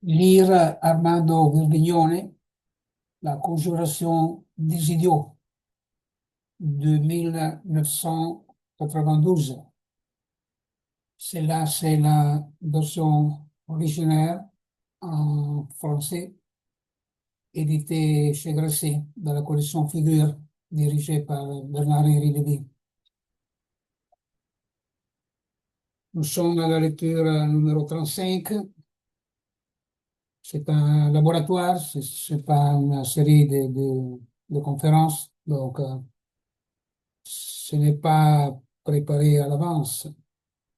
Lire Armando Virbignone, La conjuration des idiots de 1992. Celle-là, c'est la version originaire en français, éditée chez Grasset, dans la collection Figure, dirigée par Bernard-Henri Lévy. Nous sommes à la lecture numéro 35. C'est un laboratoire, c'est pas une série de conférences, donc ce n'est pas préparé à l'avance,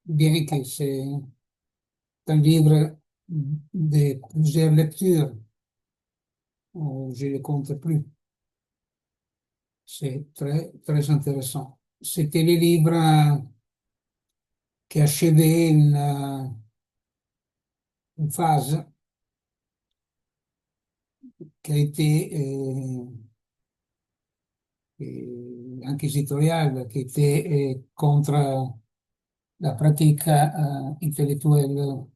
bien que c'est un livre de plusieurs lectures, je ne compte plus. C'est très, très intéressant. C'était le livre qui achevait une phase qui a été inquisitoriale, qui était contre la pratique intellectuelle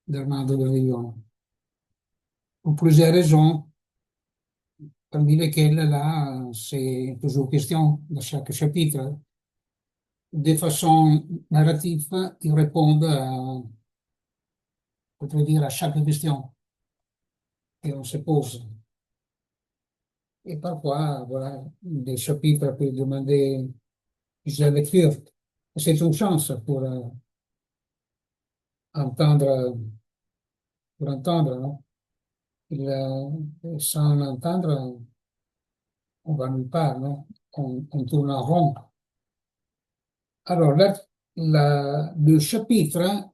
d'Armando Bergoglio, pour plusieurs raisons, parmi lesquelles là, c'est toujours question dans chaque chapitre. De façon narrative, ils répondent on peut dire, à chaque question qu'on se pose. Et parfois, voilà, des chapitres peuvent demander plusieurs lectures. C'est une chance entendre, pour entendre, non? Sans l'entendre, on va nulle part, non? On tourne en rond. Alors, le chapitre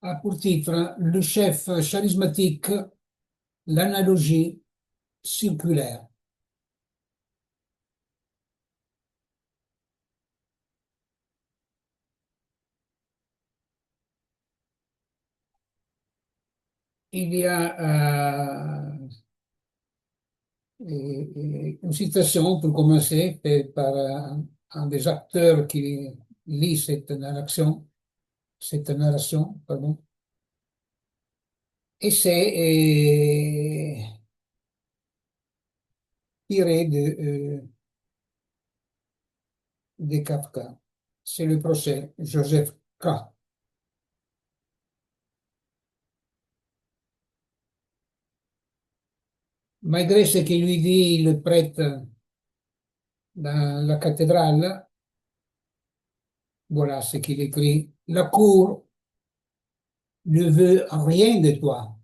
a pour titre Le chef charismatique, l'analogie circulaire. Il y a une citation pour commencer faite par un des acteurs qui lit cette narration, pardon. Et c'est tiré de Kafka. C'est le procès Joseph K. Malgré ce que lui dit le prêtre dans la cathédrale, voilà ce qu'il écrit. La cour ne veut rien de toi.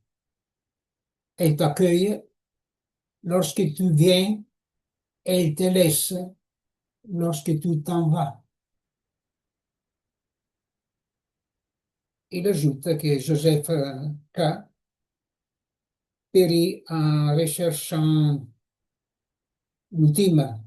Elle t'accueille lorsque tu viens, elle te laisse lorsque tu t'en vas. Il ajoute que Joseph K. périt en recherchant l'ultime,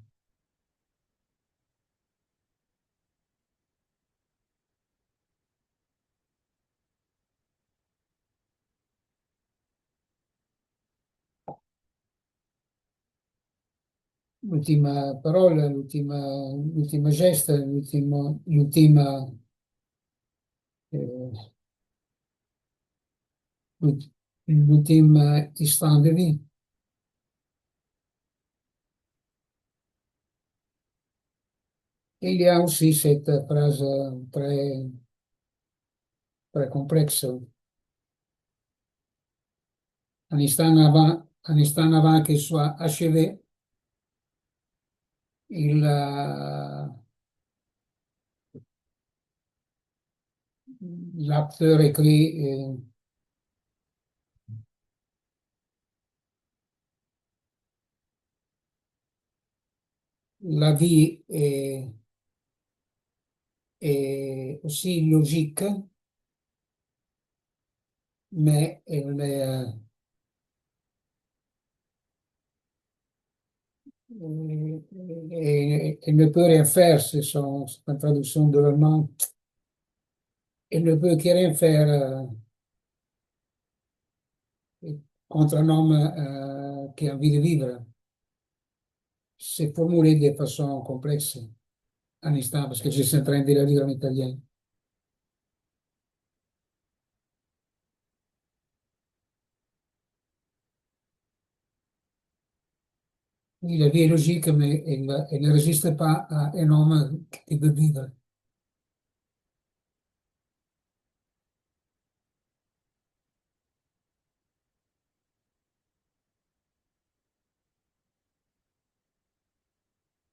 l'ultima parola, l'ultima gesta, l'ultima euh, l'ultime instant de vie. Et il y a aussi cette phrase très, très complexe. Un instant avant qu'il soit achevé, il, l'acteur écrit la vie est aussi logique, mais elle ne peut rien faire, c'est une traduction de l'allemand. Elle ne peut que rien faire contre un homme qui a envie de vivre. C'est formulé de façon complexe, un instant, parce que je suis en train de la lire en italien. Oui, la vie est logique, mais elle ne résiste pas à un homme qui veut vivre.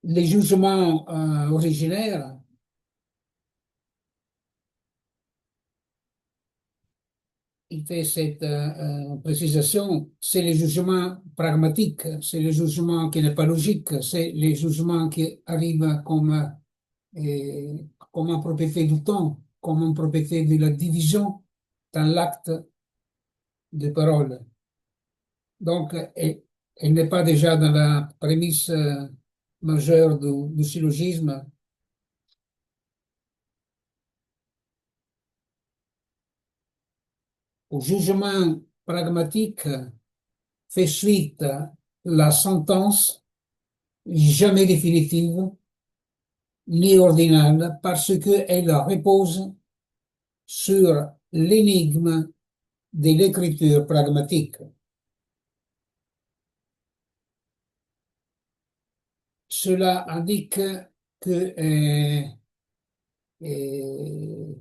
Les jugements originaires, il fait cette précisation, c'est les jugements pragmatiques, c'est le jugement qui n'est pas logique, c'est les jugements qui arrivent euh, comme une propriété du temps, comme une propriété de la division dans l'acte de parole. Donc, elle n'est pas déjà dans la prémisse majeure du syllogisme. Au jugement pragmatique fait suite la sentence jamais définitive ni ordinale parce qu'elle repose sur l'énigme de l'écriture pragmatique. Cela indique que euh, euh,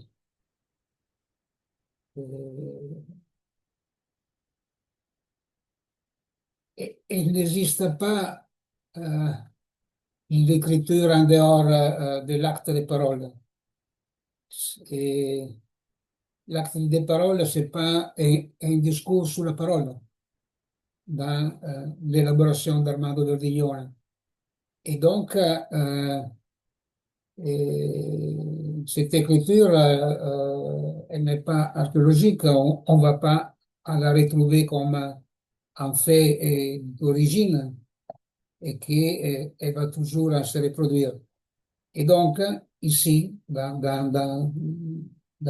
il n'existe pas l'écriture en dehors de l'acte des paroles. Et l'acte des paroles, c'est pas un discours sulla parola dans l'élaboration d'Armando Verdiglione. Et donc, cette écriture, elle n'est pas archéologique, on ne va pas à la retrouver comme un fait d'origine et qu'elle va toujours se reproduire. Et donc, ici, dans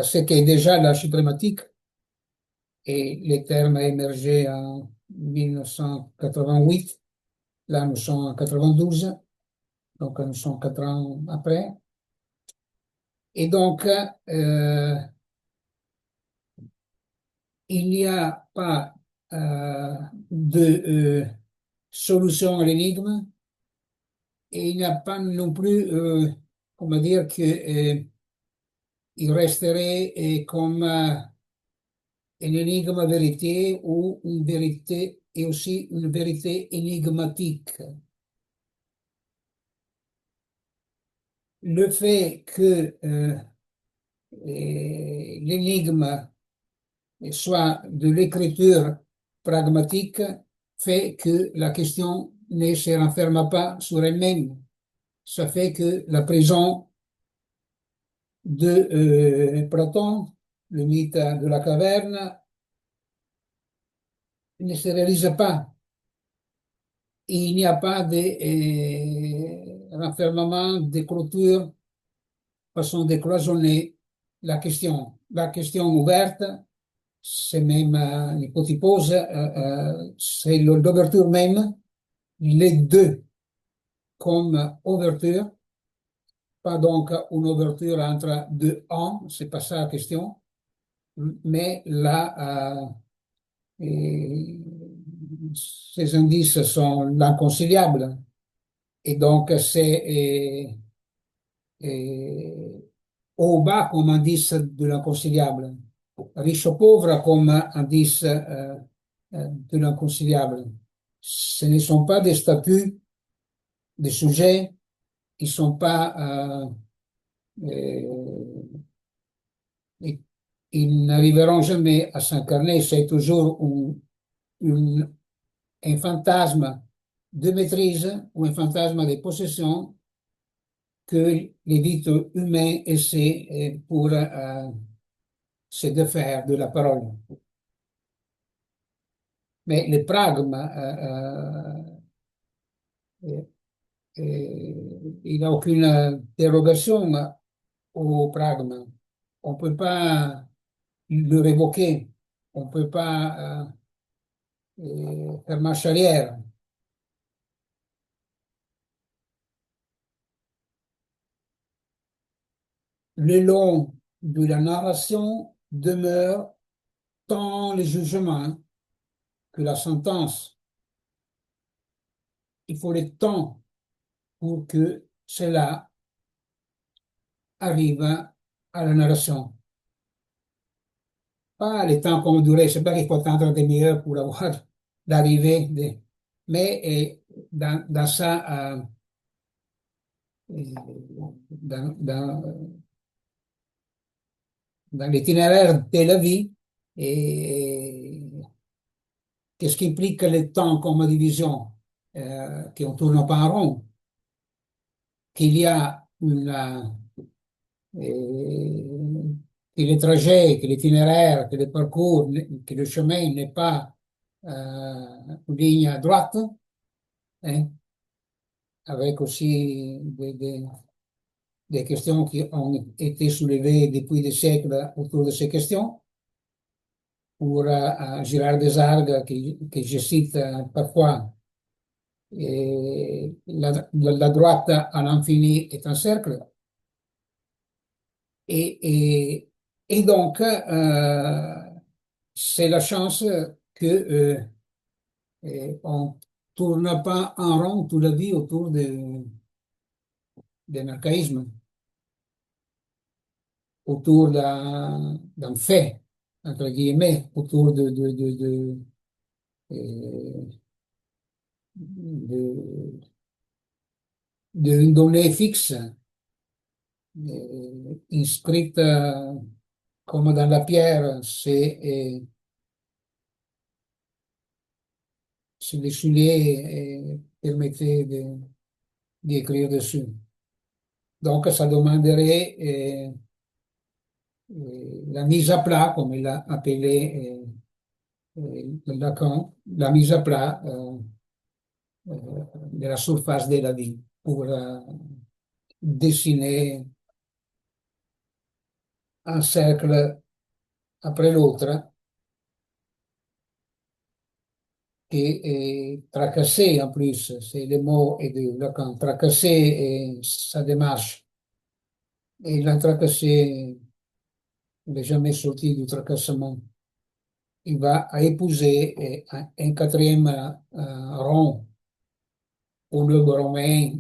ce qui est déjà la suprématique, et les termes émergés en 1988, là nous sommes en 92, donc nous sommes 4 ans après. Et donc, il n'y a pas de solution à l'énigme et il n'y a pas non plus, comment dire, que, il resterait comme une énigme vérité ou une vérité et aussi une vérité énigmatique. Le fait que l'énigme soit de l'écriture pragmatique fait que la question ne se renferme pas sur elle-même. Ça fait que la prison de Platon, le mythe de la caverne, ne se réalise pas. Il n'y a pas de renfermement, de clôture, façon de cloisonner la question. La question ouverte, c'est même l'hypotypose, c'est l'ouverture même, les deux comme ouverture, pas donc une ouverture entre deux ans, c'est pas ça la question, mais là, ces indices sont inconciliables. Et donc, c'est haut bas comme indice de l'inconciliable, riche ou pauvre comme indice de l'inconciliable. Ce ne sont pas des statuts, des sujets, ils sont pas, ils, ils n'arriveront jamais à s'incarner, c'est toujours une- un fantasme de maîtrise ou un fantasme de possession que les dites humains essaient pour se défaire de la parole. Mais le pragme, il n'y a aucune dérogation au pragme. On ne peut pas le révoquer. On ne peut pas faire marche arrière. Le long de la narration demeure tant le jugement que la sentence. il faut le temps pour que cela arrive à la narration. Pas le temps qu'on dirait, c'est pas qu'il faut attendre des demi-heures pour avoir l'arrivée, mais dans ça, dans dans l'itinéraire de la vie, et qu'est-ce qui implique le temps comme division, qu'on ne tourne pas en rond, qu'il y a que le trajet, que l'itinéraire, que le parcours, que le chemin n'est pas une ligne droite, hein, avec aussi des questions qui ont été soulevées depuis des siècles autour de ces questions. Pour Gérard Desargues, que je cite parfois, la droite à l'infini est un cercle. Et, et, et donc, c'est la chance que on tourne pas en rond toute la vie autour d'un archaïsme, autour d'un fait, entre guillemets, autour euh, d'une donnée fixe, inscrite comme dans la pierre, si les souliers permettaient d'écrire dessus. Donc, ça demanderait la mise à plat, comme il l'a appelé Lacan, la mise à plat de la surface de la vie pour dessiner un cercle après l'autre qui est tracassé en plus, c'est le mot est de Lacan, tracassé et sa démarche. Et il a tracassé, il n'est jamais sorti du tracassement. Il va à épouser un quatrième rond au globe romain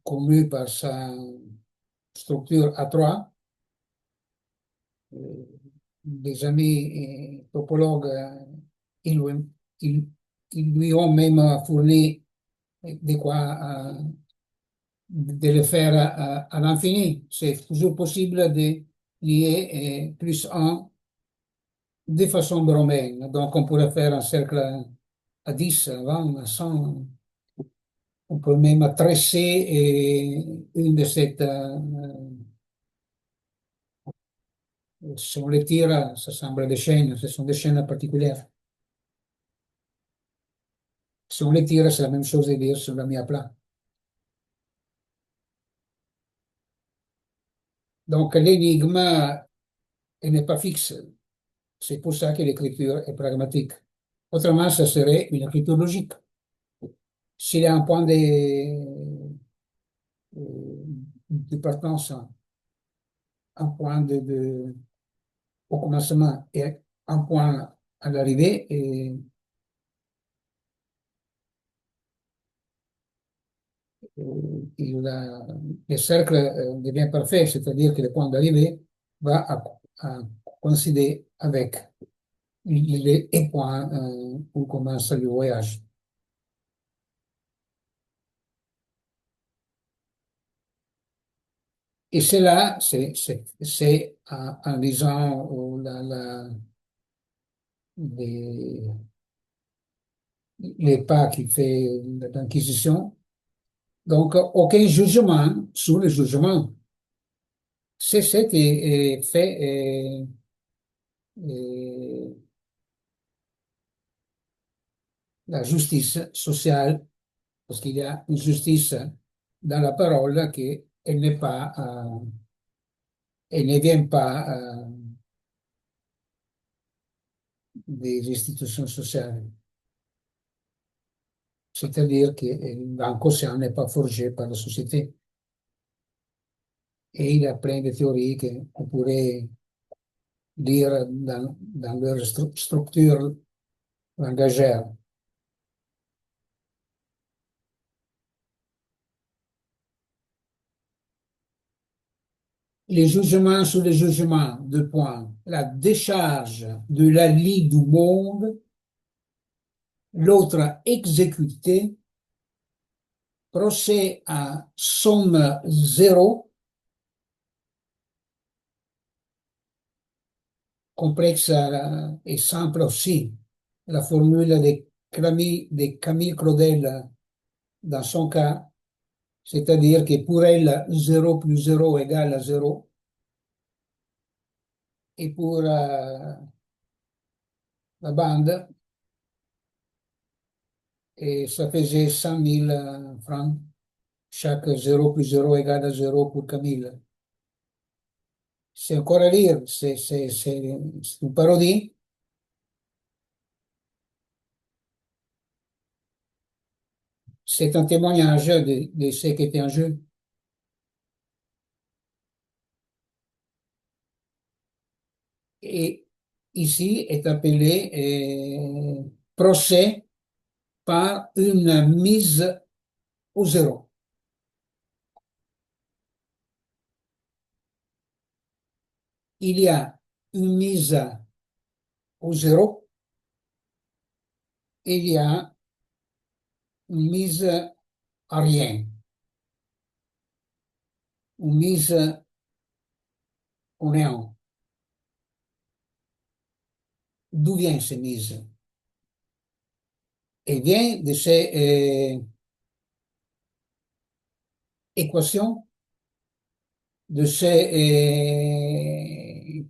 connu par sa structure à trois. Des amis topologues, ils, lui ils- ils lui ont même fourni de quoi de le faire à l'infini. C'est toujours possible de lier plus un de façon romaine. Donc, on pourrait faire un cercle à 10, à 20, à 100. On peut même tresser une de ces. Si on les tire, ça semble des chaînes, ce sont des chaînes particulières. Si on les tire, c'est la même chose de dire sur la mis à plat. Donc, l'énigme, elle n'est pas fixe. C'est pour ça que l'écriture est pragmatique. Autrement, ça serait une écriture logique. S'il y a un point de partance, un point au commencement et un point à l'arrivée, le cercle devient parfait, c'est-à-dire que le point d'arrivée va à coïncider avec les points où commence le voyage. Et c'est là, c'est en lisant les, les pas qu'il fait l'Inquisition. Donc, aucun jugement sur le jugement. C'est ce qui est fait la justice sociale, parce qu'il y a une justice dans la parole qui elle n'est pas, elle ne vient pas des institutions sociales. C'est-à-dire que l'inconscient n'est pas forgé par la société. Et il y a plein de théories qu'on pourrait lire dans leur structure langagère. les jugements sur les jugements, deux points. La décharge de la lie du monde, l'autre exécuté, procès à somme zéro, complexe et simple aussi. La formule de Camille Claudel dans son cas, c'est-à-dire que pour elle, zéro plus zéro égale à zéro, et pour la bande, et ça faisait 100 000 francs. Chaque zéro plus zéro égale à zéro pour Camille. C'est encore à lire, c'est une parodie. C'est un témoignage de ce qui était en jeu. Et ici est appelé procès par une mise au zéro. Il y a une mise au zéro et il y a une mise à rien, une mise au néant. D'où vient cette mise? Elle vient de ces équations, de ces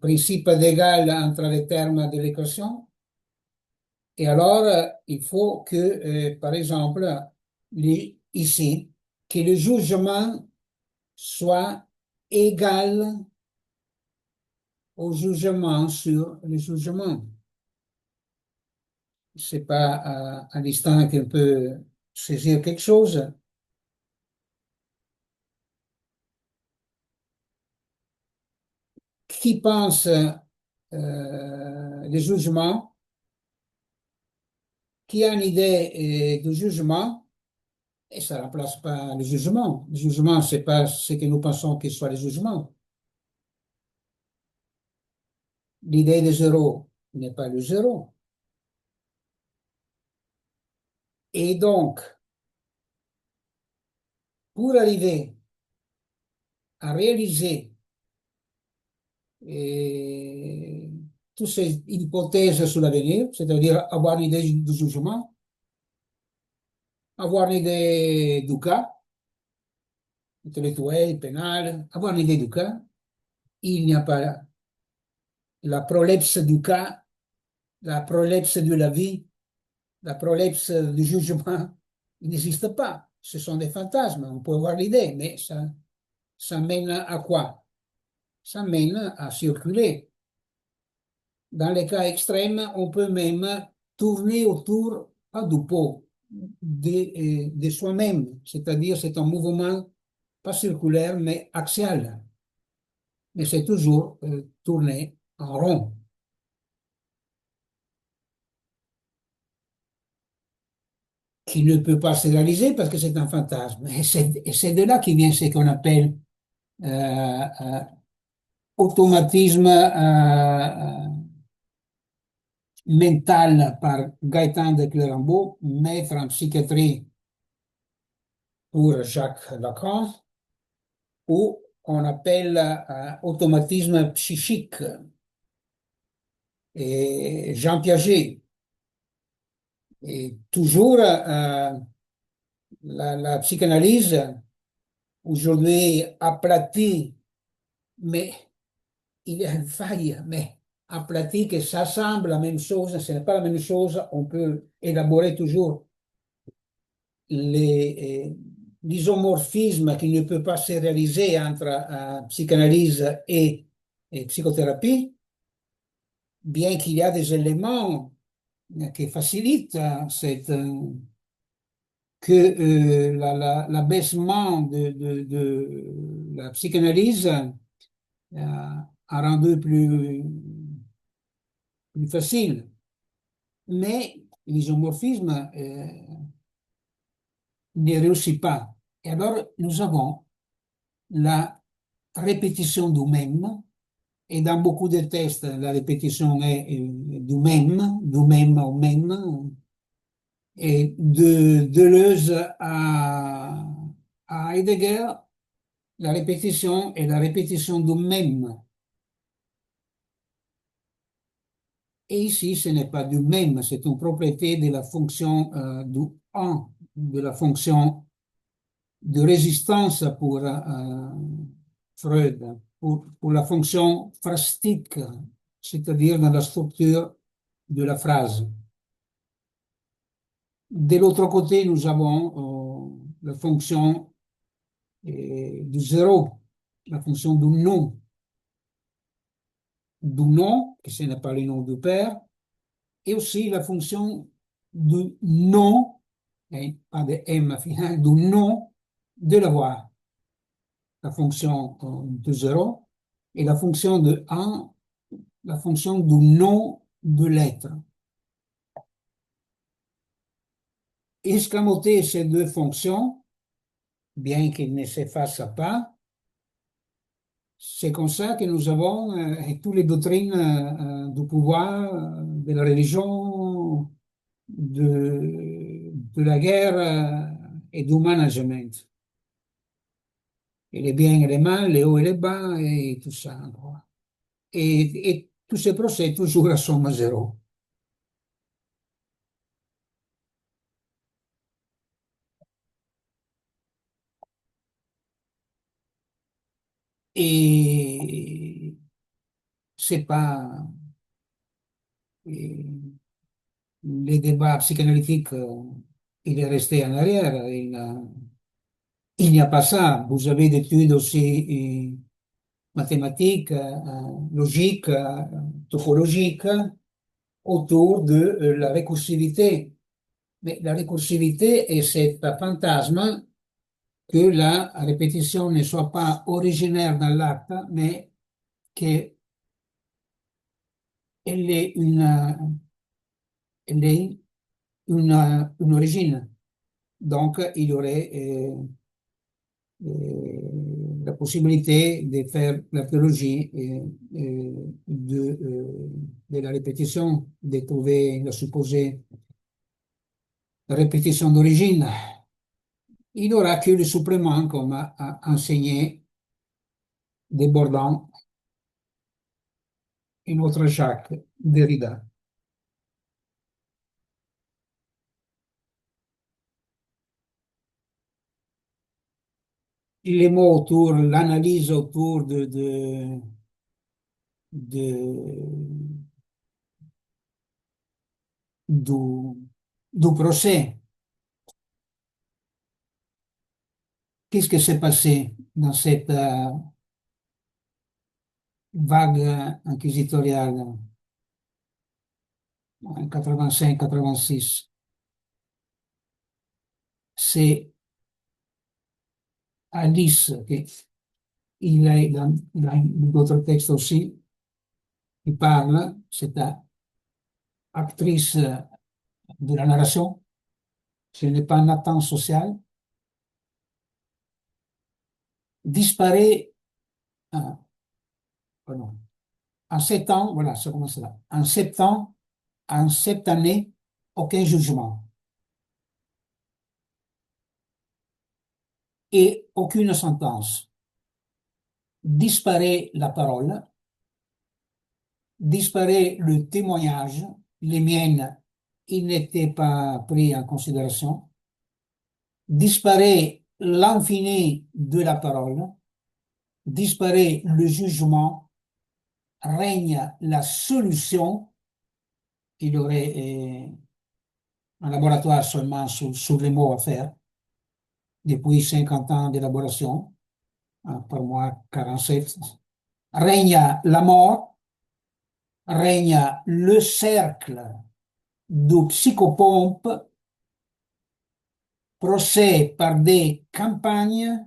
principes d'égal entre les termes de l'équation. Et alors, il faut que, par exemple, ici, que le jugement soit égal au jugement sur le jugement. C'est pas à l'instant qu'on peut saisir quelque chose. Qui pense le jugement, qui a une idée du jugement, et ça ne remplace pas le jugement. Le jugement, c'est pas ce que nous pensons qu'il soit le jugement. L'idée de zéro n'est pas le zéro. Et donc, pour arriver à réaliser euh, toutes ces hypothèses sur l'avenir, c'est-à-dire avoir une idée du jugement, avoir une idée du cas, intellectuel, pénal, avoir une idée du cas, il n'y a pas la prolepse du cas, la prolepse de la vie, la prolepse du jugement, il n'existe pas. Ce sont des fantasmes, on peut avoir l'idée, mais ça mène à quoi? Ça mène à circuler. Dans les cas extrêmes, on peut même tourner autour, pas du pot, de soi-même, c'est-à-dire c'est un mouvement pas circulaire, mais axial. Mais c'est toujours tourner en rond, qui ne peut pas se réaliser parce que c'est un fantasme. Et c'est de là qu'il vient ce qu'on appelle automatisme mental par Gaëtan de Clérambault, maître en psychiatrie pour Jacques Lacan, ou on appelle automatisme psychique. Et Jean Piaget. Et toujours, la psychanalyse, aujourd'hui aplatie, mais il y a une faille, mais aplatie que ça semble la même chose, ce n'est pas la même chose, on peut élaborer toujours l'isomorphisme qui ne peut pas se réaliser entre psychanalyse et psychothérapie, bien qu'il y a des éléments qui facilitent que l'abaissement de la psychanalyse a rendu plus facile. Mais l'isomorphisme ne réussit pas. Et alors, nous avons la répétition du même. Et dans beaucoup de textes, la répétition est du même au même. Et de Deleuze à Heidegger, la répétition est la répétition du même. Et ici, ce n'est pas du même, c'est une propriété de la fonction du un, de la fonction de résistance pour Freud, pour la fonction phrastique, c'est-à-dire dans la structure de la phrase. De l'autre côté, nous avons la fonction du zéro, la fonction du nom, que ce n'est pas le nom du père, et aussi la fonction du nom, et pas de M final, du nom de la voix, la fonction de zéro, et la fonction de 1, la fonction du nom de l'être. Escamoter ces deux fonctions, bien qu'ils ne s'effacent pas, c'est comme ça que nous avons toutes les doctrines du pouvoir, de la religion, de la guerre et du management. Et les biens et les mal, les hauts et les bas et tout ça, quoi. Et tous ces procès toujours à somme zéro. Et c'est pas les débats psychanalytiques, il est resté en arrière. Il n'y a pas ça. Vous avez des études aussi mathématiques, logiques, topologiques autour de la récursivité. Mais la récursivité est cet fantasme que la répétition ne soit pas originaire dans l'acte, mais qu'elle est elle est une origine. Donc, il y aurait la possibilité de faire l'archéologie de la répétition, de trouver la supposée répétition d'origine. Il n'y aura que le supplément, comme a enseigné Desbordants et notre Jacques Derrida. Les mots autour, l'analyse autour de- du, du procès. Qu'est-ce qui s'est passé dans cette vague inquisitoriale en 85-86? C'est Alice, il est dans d'autres textes aussi, qui parle, cette actrice de la narration, ce n'est pas Nathan Social, disparaît, euh, pardon, en 7 ans, voilà, ça commence là, en 7 ans, en 7 années, aucun jugement et aucune sentence. Disparaît la parole, disparaît le témoignage, les miennes, ils n'étaient pas pris en considération, disparaît l'infini de la parole, disparaît le jugement, règne la solution. Il y aurait un laboratoire seulement sur les mots à faire, depuis 50 ans d'élaboration, par moi 47. Règne la mort, règne le cercle du psychopompe, procès par des campagnes,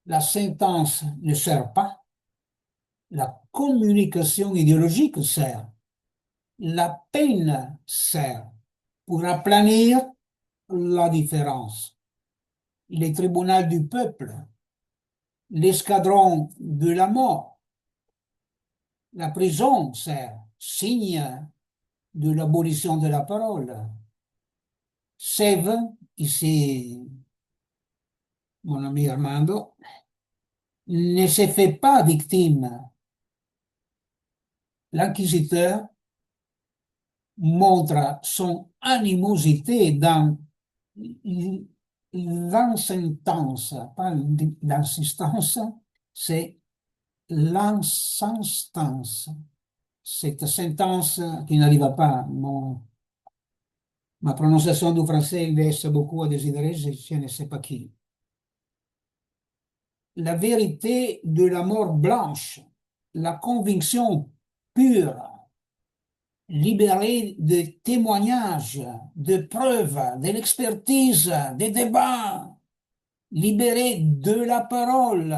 la sentence ne sert pas, la communication idéologique sert, la peine sert pour aplanir la différence. Les tribunaux du peuple l'escadron de la mort, la prison sert, signe de l'abolition de la parole. Sève, ici mon ami Armando, ne se fait pas victime. L'inquisiteur montre son animosité dans l'insistance, pas l'insistance, c'est l'insistance. Cette sentence qui n'arrive pas. Ma prononciation du français laisse beaucoup à désirer, je ne sais pas qui. La vérité de la mort blanche, la conviction pure, libérée de témoignages, de preuves, de l'expertise, des débats, libérée de la parole,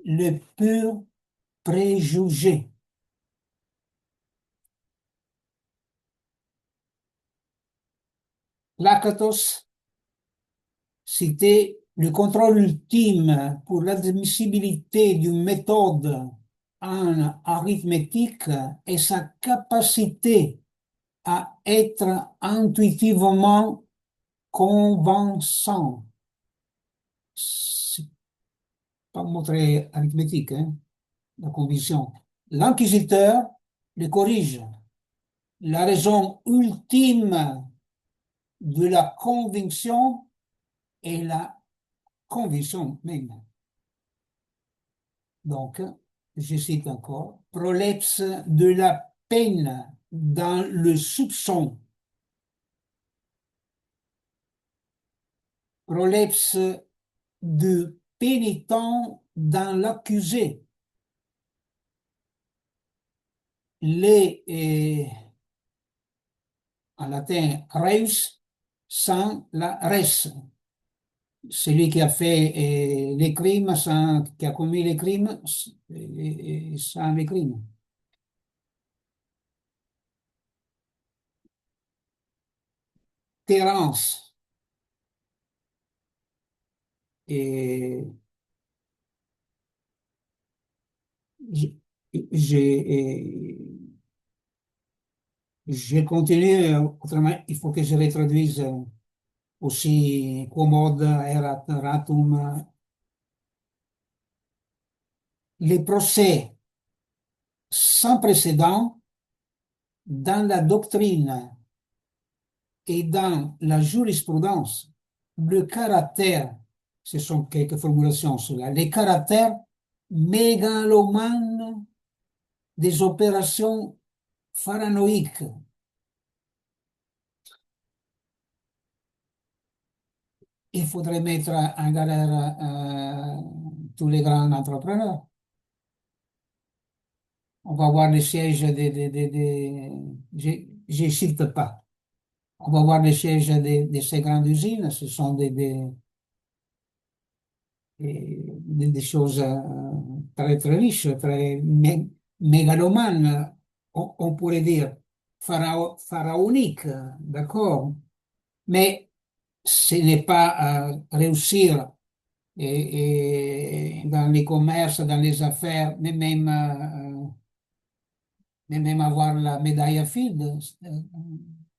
le pur préjugé. Lakatos c'était le contrôle ultime pour l'admissibilité d'une méthode en arithmétique et sa capacité à être intuitivement convaincant. C'est pas un mot très arithmétique, hein, la conviction. L'inquisiteur le corrige. La raison ultime de la conviction est la conviction même. Donc, je cite encore, prolepse de la peine dans le soupçon, prolepse de pénitent dans l'accusé. Les, en latin, reus, sans la res. Celui qui a fait les crimes, sans, qui a commis les crimes, sans les crimes. Terence. Et j'ai je continue, autrement, il faut que je les traduise aussi commode erat ratum. Les procès sans précédent dans la doctrine et dans la jurisprudence, le caractère, ce sont quelques formulations cela, les caractères mégalomanes des opérations paranoïques. Il faudrait mettre en galère tous les grands entrepreneurs. On va voir les sièges je ne cite pas. On va voir les sièges de ces grandes usines. Ce sont des choses très, très riches, très mégalomanes, on pourrait dire, pharaoniques, d'accord? Mais ce n'est pas réussir dans les commerces, dans les affaires, mais même avoir la médaille à Fields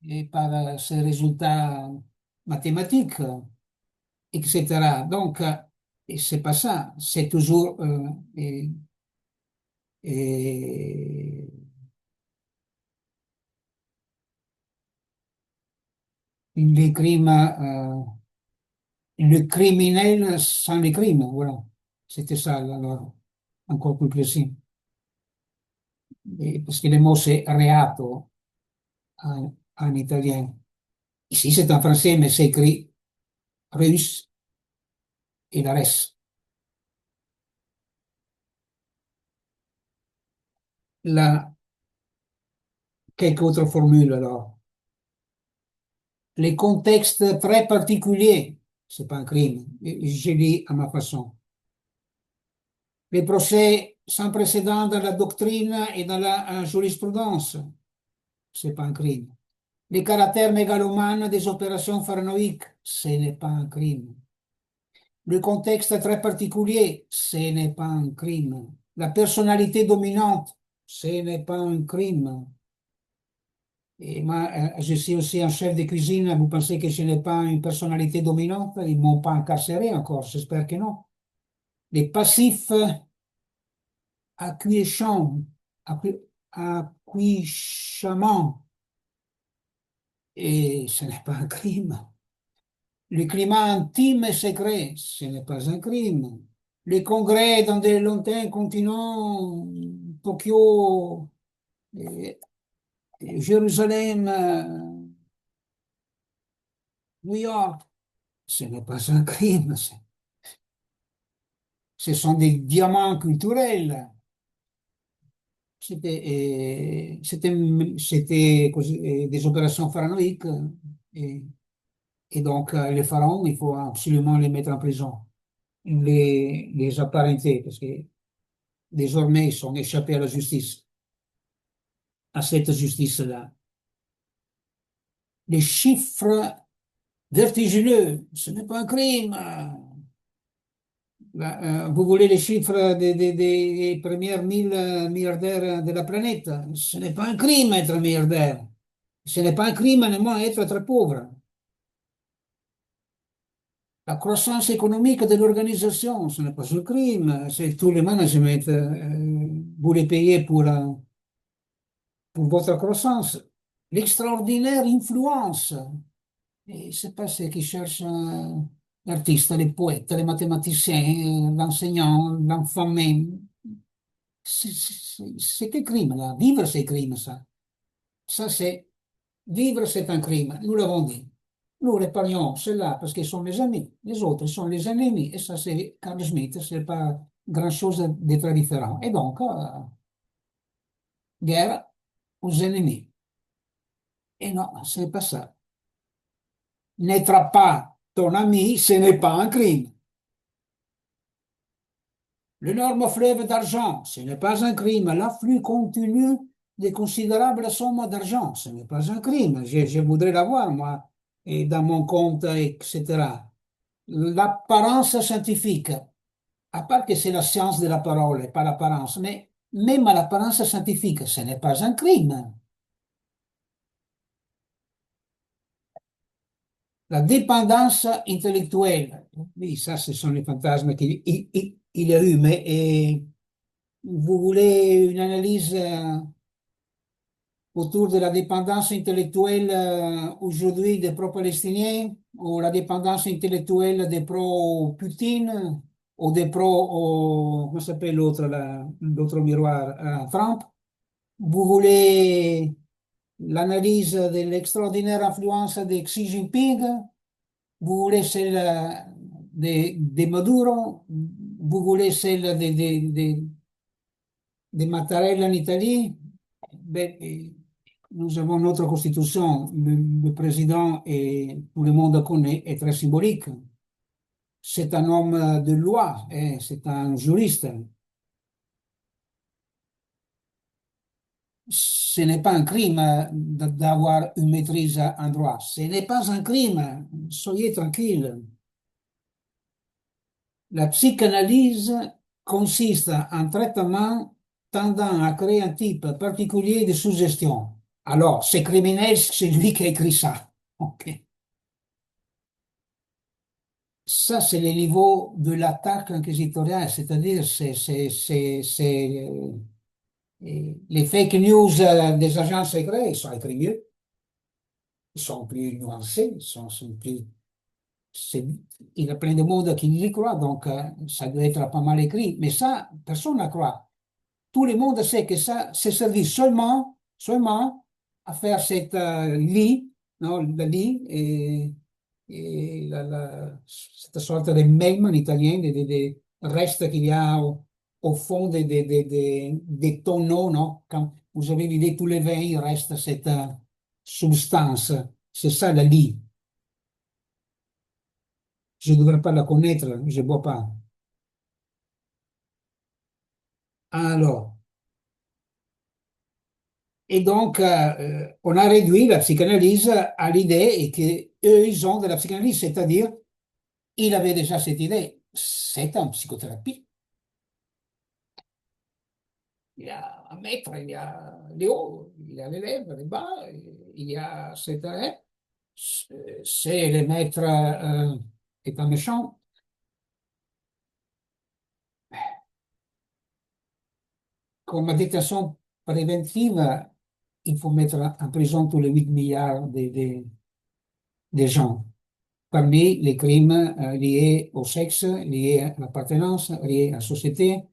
et par ses résultats mathématiques, etc. Donc, et c'est pas ça, c'est toujours et les crimes, le criminel sans les crimes, voilà. C'était ça, alors, encore plus précis. Parce que le mot c'est reato en italien. Ici, c'est en français, mais c'est écrit russe et la reste. La, quelques autres formules, alors. Les contextes très particuliers, c'est pas un crime, je lis à ma façon. Les procès sans précédent dans la doctrine et dans la jurisprudence, c'est pas un crime. Les caractères mégalomanes des opérations paranoïques, ce n'est pas un crime. Le contexte est très particulier, ce n'est pas un crime. La personnalité dominante, ce n'est pas un crime. Et moi, je suis aussi un chef de cuisine. Vous pensez que je n'ai pas une personnalité dominante? Ils ne m'ont pas incarcéré encore, j'espère que non. Les passifs acquiescents, acquiescements, et ce n'est pas un crime. Le climat intime et secret, ce n'est pas un crime. Les congrès dans des lointains continents, Tokyo, Jérusalem, New York, ce n'est pas un crime. Ce sont des diamants culturels. C'était des opérations pharaoniques. Et, et donc, les pharaons, il faut absolument les mettre en prison, les apparentés, parce que désormais, ils sont échappés à la justice, à cette justice-là. Les chiffres vertigineux, ce n'est pas un crime. Vous voulez les chiffres des premiers 1000 milliardaires de la planète? Ce n'est pas un crime être milliardaire. Ce n'est pas un crime, néanmoins, être très pauvre. La croissance économique de l'organisation, ce n'est pas un crime. C'est tous les managements, vous les payez pour votre croissance. L'extraordinaire influence. Et c'est pas ceux qui cherchent l'artiste, les poètes, les mathématiciens, l'enseignant, l'enfant même. C'est un crime, là. Vivre, c'est un crime, ça. Ça, c'est vivre, c'est un crime. Nous l'avons dit. Nous l'épargnons, ceux-là, parce qu'ils sont les amis. Les autres sont les ennemis. Et ça, c'est Carl Schmitt, c'est pas grand-chose de très différent. Et donc, guerre aux ennemis. Et non, c'est pas ça. N'être pas ton ami, ce n'est pas un crime. L'énorme fleuve d'argent, ce n'est pas un crime. L'afflux continu de considérables sommes d'argent, ce n'est pas un crime. Je voudrais l'avoir, moi, et dans mon compte, etc. L'apparence scientifique, à part que c'est la science de la parole, et pas l'apparence, mais même à l'apparence scientifique, ce n'est pas un crime. La dépendance intellectuelle, oui, ça, ce sont les fantasmes qu'il a eu, mais vous voulez une analyse autour de la dépendance intellectuelle aujourd'hui des pro-palestiniens ou la dépendance intellectuelle des pro-Poutine ou des comment s'appelle l'autre, l'autre miroir, Trump. Vous voulez l'analyse de l'extraordinaire influence de Xi Jinping, vous voulez celle de Maduro, vous voulez celle de Mattarella en Italie. Ben, nous avons notre constitution. Le président, et tout le monde connaît, est très symbolique. C'est un homme de loi, c'est un juriste. Ce n'est pas un crime d'avoir une maîtrise en droit. Ce n'est pas un crime. Soyez tranquille. La psychanalyse consiste en un traitement tendant à créer un type particulier de suggestion. Alors, c'est criminel, c'est lui qui a écrit ça. Ok. Ça, c'est le niveau de l'attaque inquisitoriale, c'est-à-dire les fake news des agents secrets, ils sont écrits mieux, ils sont plus nuancés, sont plus il y a plein de monde qui y croit, donc ça doit être pas mal écrit. Mais ça, personne ne croit. Tout le monde sait que ça c'est servi seulement à faire cette lit, non, le lit et cette sorte de mème en italien, des restes qu'il y a au fond des tonneaux, non? Quand vous avez vidé tous les vins, il reste cette substance. C'est ça, le lit. Je ne devrais pas la connaître, je ne bois pas. Alors, et donc, on a réduit la psychanalyse à l'idée et que eux, ils ont de la psychanalyse, c'est-à-dire, il avait déjà cette idée. c'est en psychothérapie. Il y a un maître, il y a les hauts, il y a les lèvres, les bas, il y a cet arrêt. C'est le maître est un méchant. Comme détention préventive, il faut mettre en prison tous les 8 milliards des gens. Parmi les crimes liés au sexe, liés à l'appartenance, liés à la société,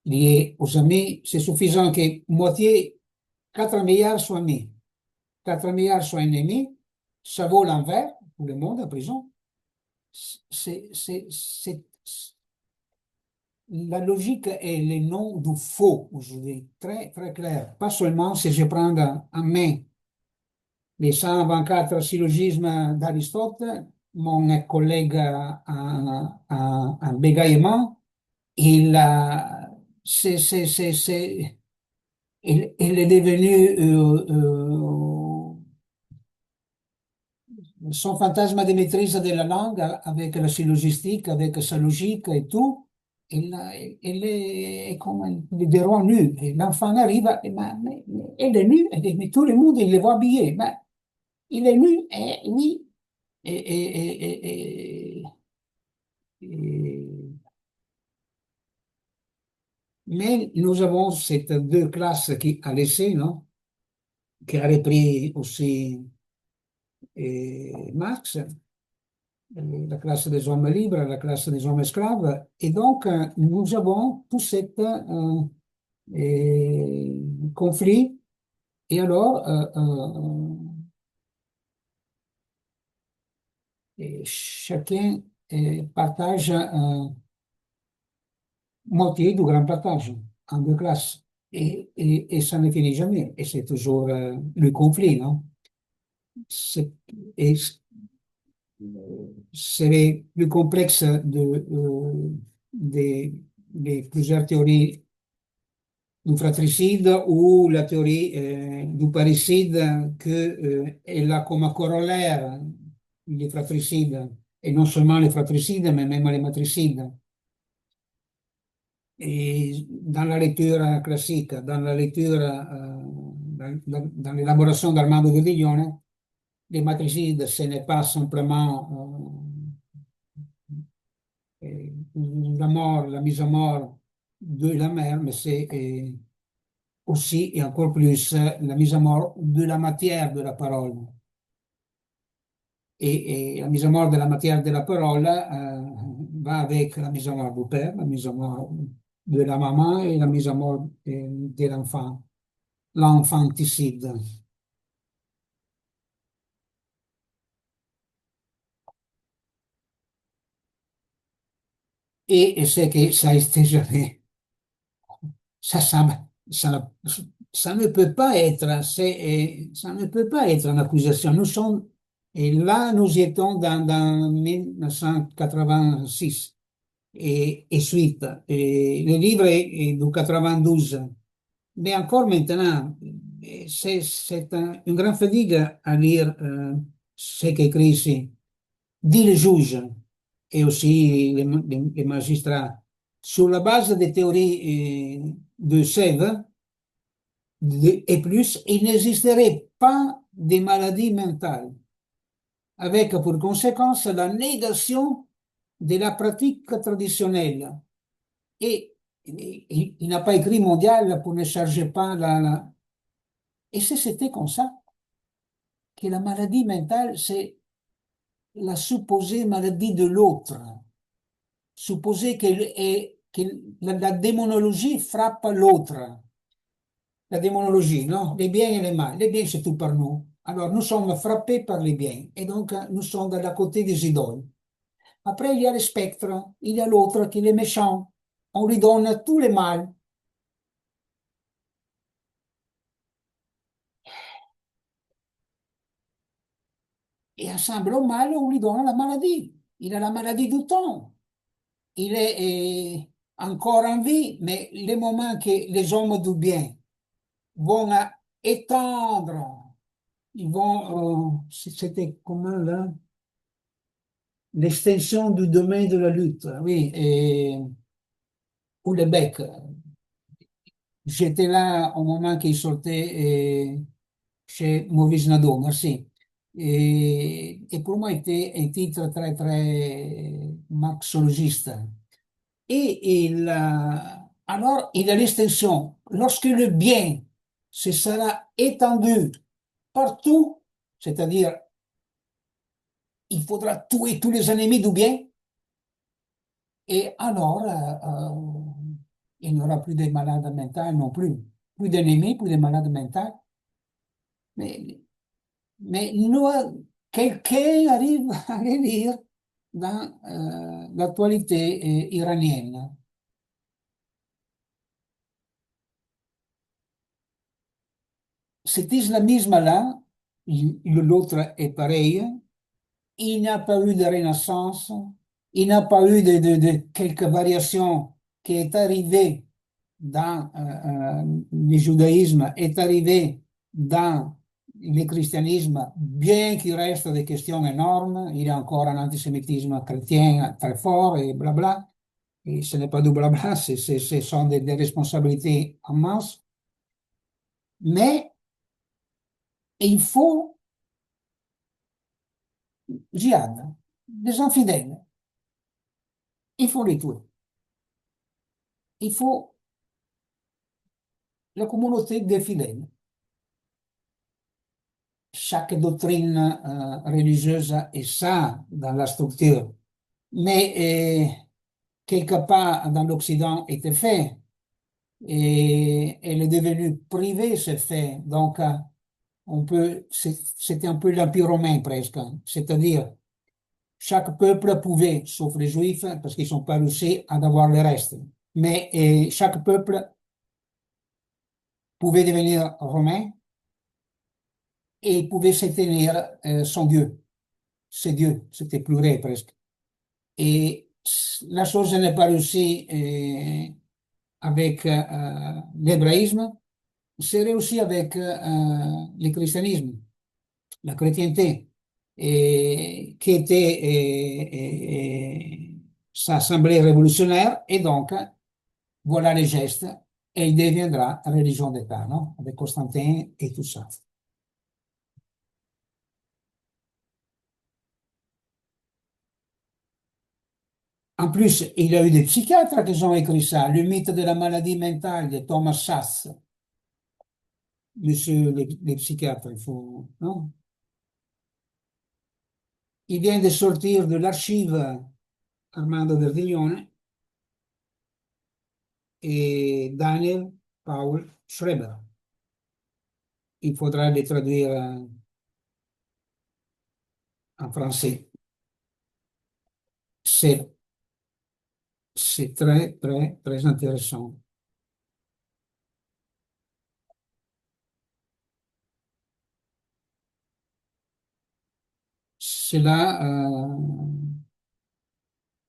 liés aux amis, c'est suffisant que moitié, 4 milliards soient mis. 4 milliards soient ennemis, ça vaut l'envers pour le monde en prison. C'est la logique est le nom du faux aujourd'hui, très, très clair. Pas seulement si je prends en main les 124 syllogismes d'Aristote, mon collègue en bégaiement, il, il est devenu son fantasme de maîtrise de la langue avec la syllogistique, avec sa logique et tout. Il est comme des rois nus. Et l'enfant arrive, il est nu, mais tout le monde il le voit habillé. Mais il est nu, et oui. Et, et- et- et- et- mais nous avons ces deux classes qui a laissé, non? Qui a repris aussi Marx, la classe des hommes libres, la classe des hommes esclaves. Et donc, nous avons tout cet conflit. Et alors, et chacun partage moitié du grand partage en deux classes. Et ça ne finit jamais. Et c'est toujours le conflit, non? C'est, et c'est plus complexe des, des plusieurs théories du fratricide ou la théorie du parricide elle a comme corollaire les fratricides, et non seulement les fratricides, mais même les matricides. Et dans la lecture classique, dans la lecture, dans l'élaboration d'Armando Gudiglione, les matricides, ce n'est pas simplement la mort, la mise à mort de la mère, mais c'est aussi et encore plus la mise à mort de la matière de la parole. Et la mise à mort de la matière de la parole va avec la mise à mort du père, la mise à mort de la maman et la mise à mort de l'enfant, l'enfanticide. Et c'est que ça a été jamais. Ça, ça, ça, ça ne peut pas être, ça ne peut pas être une accusation. Nous sommes, et là, nous y étions dans 1986 et suite. Et le livre est du 92. Mais encore maintenant, c'est une grande fatigue à lire ce qu'écrit ici. Dit le juge et aussi les magistrats. Sur la base des théories de Sèvres, et plus, il n'existerait pas de maladie mentale, avec pour conséquence la négation de la pratique traditionnelle. Et il n'a pas écrit mondial pour ne charger pas Et c'était comme ça, que la maladie mentale, c'est la supposée maladie de l'autre. Supposer que la démonologie frappe l'autre. La démonologie, non? Les biens et les mal. Les biens, c'est tout par nous. Alors, nous sommes frappés par les biens. Et donc, nous sommes de la côté des idoles. Après, il y a le spectre. Il y a l'autre qui est méchant. On lui donne tous les mal. Et ensemble au mal, on lui donne la maladie. Il a la maladie du temps. Il est encore en vie, mais les moments que les hommes du bien vont étendre, ils vont, c'était comment là? l'extension du domaine de la lutte, oui, ou le bec. J'étais là au moment qu'il sortait chez Maurice Nadeau, merci. Et pour moi, c'était un titre très, très marxologiste. Alors, il a l'extension. Lorsque le bien se sera étendu partout, c'est-à-dire, il faudra tuer tous les ennemis du bien, et alors, il n'y aura plus de malades mentaux non plus. Plus d'ennemis, plus de malades mentaux. Mais, mais nous, quelqu'un arrive à le lire dans l'actualité iranienne. Cet islamisme-là, l'autre est pareil, il n'y a pas eu de renaissance, il n'y a pas eu de quelques variations qui est arrivée dans le judaïsme, est arrivé dans le christianisme, bien qu'il reste des questions énormes, il y a encore un antisémitisme chrétien très fort et blabla, et ce n'est pas du blabla, ce sont des responsabilités en masse, mais il faut djihad, des infidèles, il faut les tuer. Il faut la communauté des fidèles. Chaque doctrine religieuse est ça dans la structure. Mais quelque part dans l'Occident était fait et elle est devenue privée, ce fait. Donc, c'était un peu l'Empire romain presque. C'est-à-dire, chaque peuple pouvait, sauf les Juifs, parce qu'ils sont pas réussi à avoir le reste. Mais chaque peuple pouvait devenir romain et il pouvait se tenir son Dieu. C'est Dieu, c'était pluriel presque. Et la chose n'est pas réussie avec l'hébraïsme, c'est réussi avec le christianisme, la chrétienté, et qui était ça semblait révolutionnaire, et donc voilà les gestes, et il deviendra religion d'État, non? Avec Constantin et tout ça. En plus, il y a eu des psychiatres qui ont écrit ça, le mythe de la maladie mentale de Thomas Szasz. Monsieur les psychiatres, il faut, non? Il vient de sortir de l'archive Armando Verdiglione et Daniel Paul Schreber. Il faudra les traduire en français. C'est, c'est très, très, très intéressant. C'est là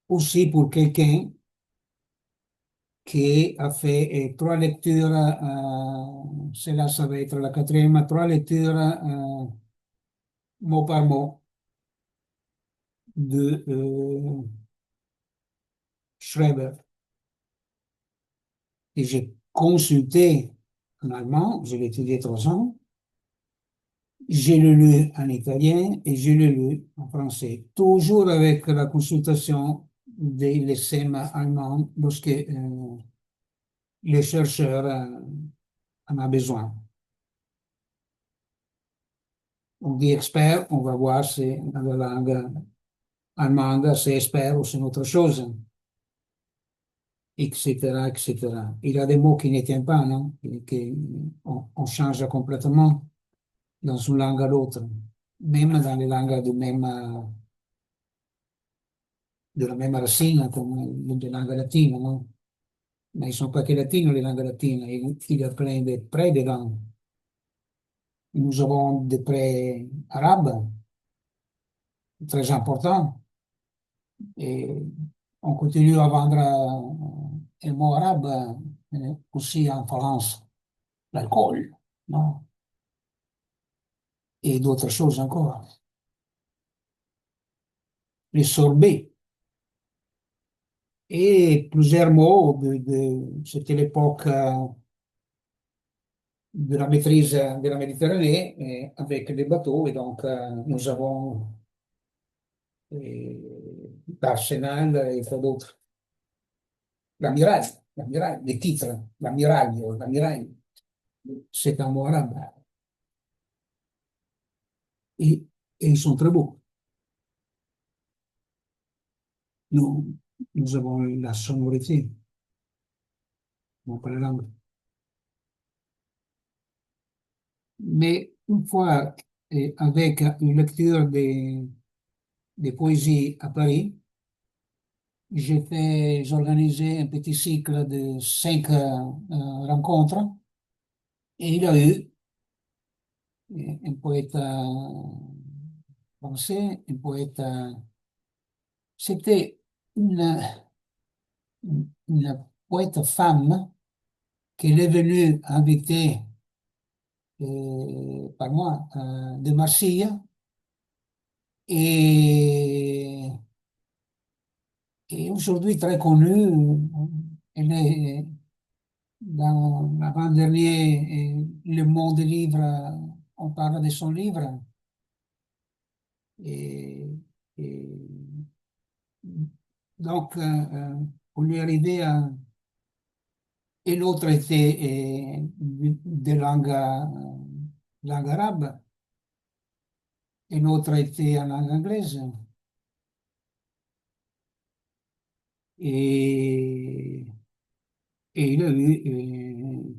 aussi pour quelqu'un qui a fait trois lectures, celle-là, ça va être la quatrième, trois lectures mot par mot de Schreber. Et j'ai consulté en allemand, je l'ai étudié 3 ans, j'ai le lu en italien et je l'ai lu en français, toujours avec la consultation des LSM allemands lorsque les chercheurs en ont besoin. On dit expert, on va voir si dans la langue allemande c'est expert ou c'est une autre chose, etc., etc. Il y a des mots qui ne tiennent pas, non? On change complètement dans une langue à l'autre, même dans les langues de la même racine, comme les langues latines, non? Mais ils ne sont pas que latines, les langues latines, il y a plein de près dedans. Nous avons des prêts arabes très importants et on continue à vendre un mot arabe aussi en France, l'alcool, non? Et d'autres choses encore. les sorbets et plusieurs mots c'était l'époque de la maîtrise de la Méditerranée avec des bateaux et donc nous avons l'Arsenal et quoi d'autre? L'amiral, les titres, l'amiral, c'est un mot arabe et, et ils sont très beaux. Nous, nous avons la sonorité, non pas la langue. Mais une fois, avec une lecture des poésies à Paris, j'ai organisé un petit cycle de 5 rencontres et il y a eu un poète français, un poète. C'était une, une poète femme qui est venue inviter par moi de Marseille et, et aujourd'hui très connue. Elle est dans l'avant-dernier Le Monde Livre, on parle de son livre. Et, et donc, pour lui arriver à. Et l'autre était de langue arabe, et l'autre était en langue anglaise. Et, et il a eu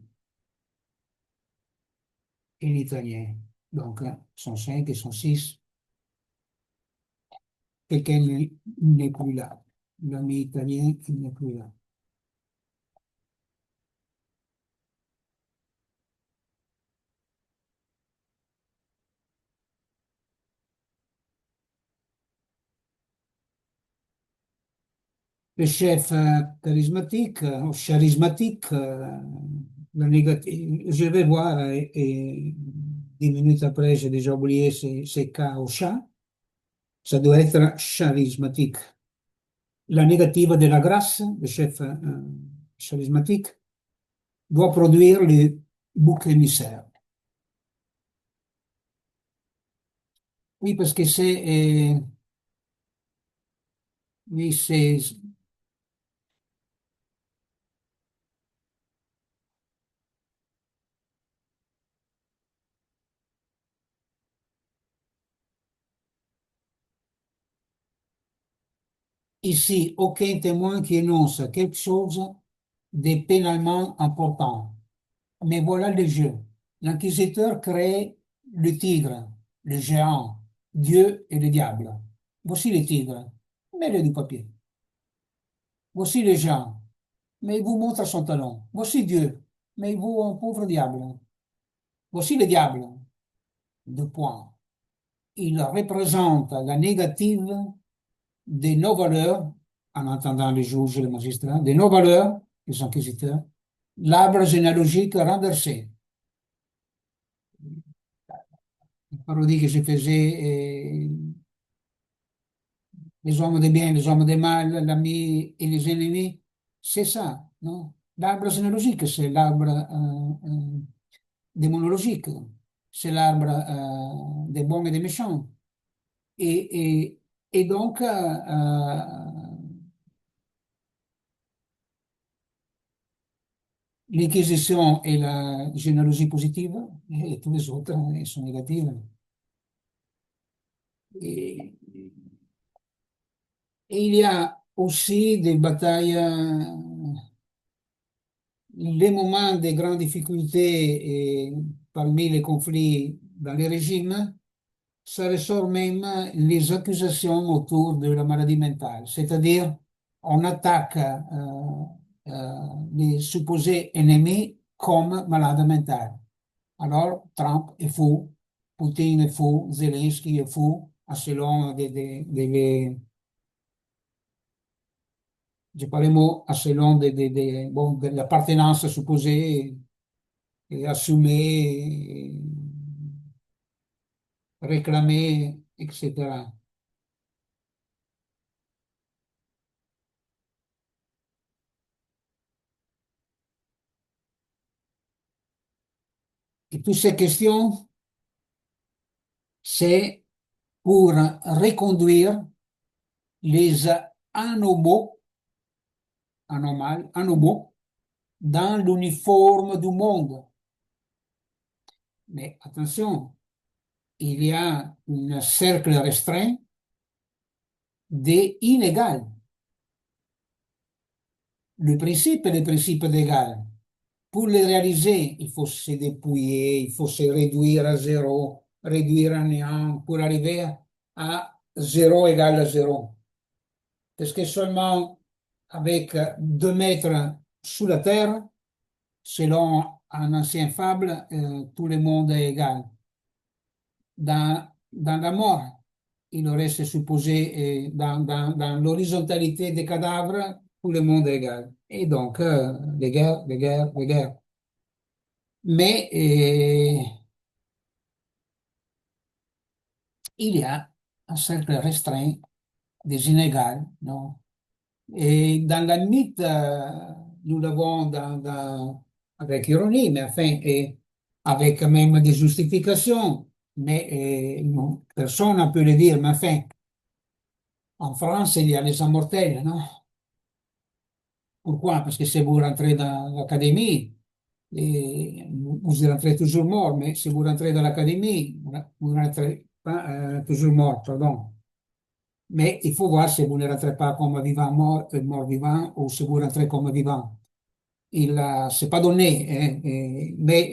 un italien. Donc, sont 5 et sont 6. Quelqu'un n'est plus là. L'ami italien, il n'est plus là. Le chef charismatique, ou charismatique, la je vais voir et 10 minutes après, j'ai déjà oublié c'est K ou chat. Ça doit être charismatique. La négative de la grâce, le chef charismatique, doit produire le bouc émissaire. Oui, parce que oui, c'est ici aucun témoin qui énonce quelque chose de pénalement important. Mais voilà le jeu. L'inquisiteur crée le tigre, le géant, Dieu et le diable. Voici le tigre, mets-le du papier. Voici le géant, mais il vous montre son talon. Voici Dieu, mais il vous un pauvre diable. Voici le diable, 2 points. Il représente la négative de nos valeurs, en entendant les juges et les magistrats, de nos valeurs, les inquisiteurs, l'arbre généalogique renversé. La parodie que je faisais, les hommes de bien, les hommes de mal, l'ami et les ennemis, c'est ça, non? L'arbre généalogique, c'est l'arbre démonologique, c'est l'arbre des bons et des méchants. Et donc, l'inquisition est la généalogie positive et tous les autres sont négatives. Et, et il y a aussi des batailles, les moments de grandes difficultés parmi les conflits dans les régimes, ça ressort même les accusations autour de la maladie mentale, c'est-à-dire on attaque les supposés ennemis comme malades mentaux. Alors, Trump est fou, Poutine est fou, Zelensky est fou, selon j'ai pas les mots, selon bon, de l'appartenance supposée et assumée, et réclamée, etc. Et toutes ces questions, c'est pour reconduire les anomaux, anomaux dans l'uniforme du monde. Mais attention, il y a un cercle restreint d'inégal. Le principe est le principe d'égal. Pour le réaliser, il faut se dépouiller, il faut se réduire à zéro, réduire à néant pour arriver à zéro égale à zéro. Parce que seulement avec 2 mètres sous la terre, selon un ancien fable, tout le monde est égal. Dans la mort, il reste supposé, dans l'horizontalité des cadavres, tout le monde est égal. Et donc, les guerres, les guerres, les guerres. Mais il y a un cercle restreint des inégales, non? Et dans la mythe, nous l'avons avec ironie, mais enfin, et avec même des justifications. Mais non, personne ne peut le dire. Mais enfin, en France, il y a les immortels, non? Pourquoi? Parce que si vous rentrez dans l'académie, et vous rentrez toujours mort, mais si vous rentrez dans l'académie, vous rentrez pas, toujours mort, pardon. Mais il faut voir si vous ne rentrez pas comme vivant mort, mort vivant, ou si vous rentrez comme vivant. C'est pas donné, hein, mais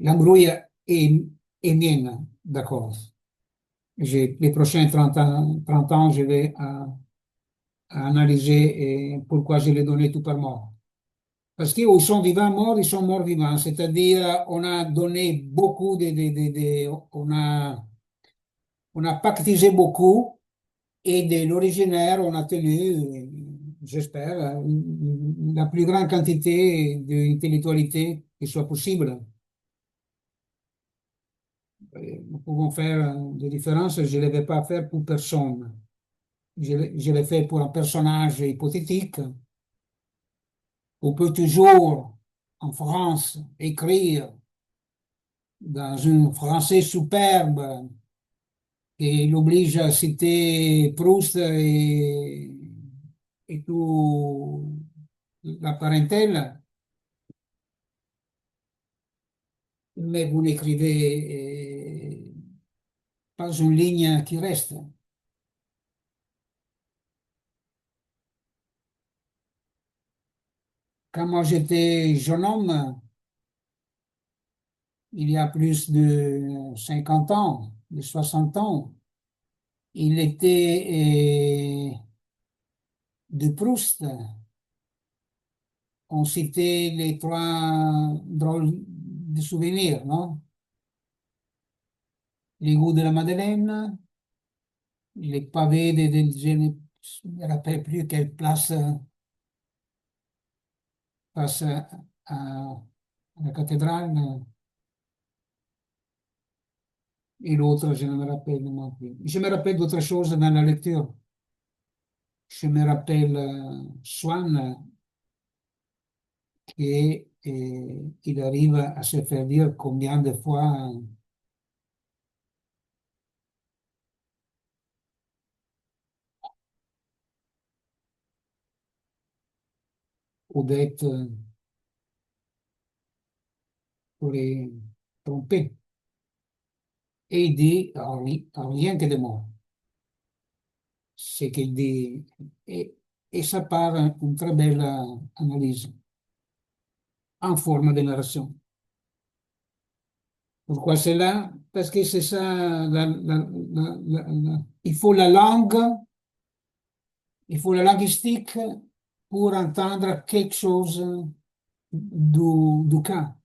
l'embrouille est mienne, d'accord. Les prochains 30 ans, je vais à analyser pourquoi je l'ai donné tout par mort. Parce qu'ils sont vivants morts, ils sont morts vivants. C'est-à-dire, on a donné beaucoup on a pactisé beaucoup et de l'originaire, on a tenu, j'espère, la plus grande quantité d'intellectualité qui soit possible. Nous pouvons faire des différences, je ne les vais pas faire pour personne. Je les fais pour un personnage hypothétique. On peut toujours, en France, écrire dans un français superbe qui l'oblige à citer Proust et tout la parentèle, mais vous n'écrivez pas une ligne qui reste. Quand moi j'étais jeune homme, il y a plus de 50 ans, de 60 ans, il était de Proust. On citait les trois drôles de souvenirs, non? L'égout de la Madeleine, les pavés je ne me rappelle plus quelle place face à la cathédrale, et l'autre, je ne me rappelle non plus. Je me rappelle d'autres choses dans la lecture. Je me rappelle Swann, il arrive à se faire dire combien de fois Odette pourrait tromper. Et il dit rien que des mots. Ce qu'il dit. Et ça part une très belle analyse en forme de narration. Pourquoi c'est là? Parce que c'est ça, il faut la langue, il faut la linguistique pour entendre quelque chose du cas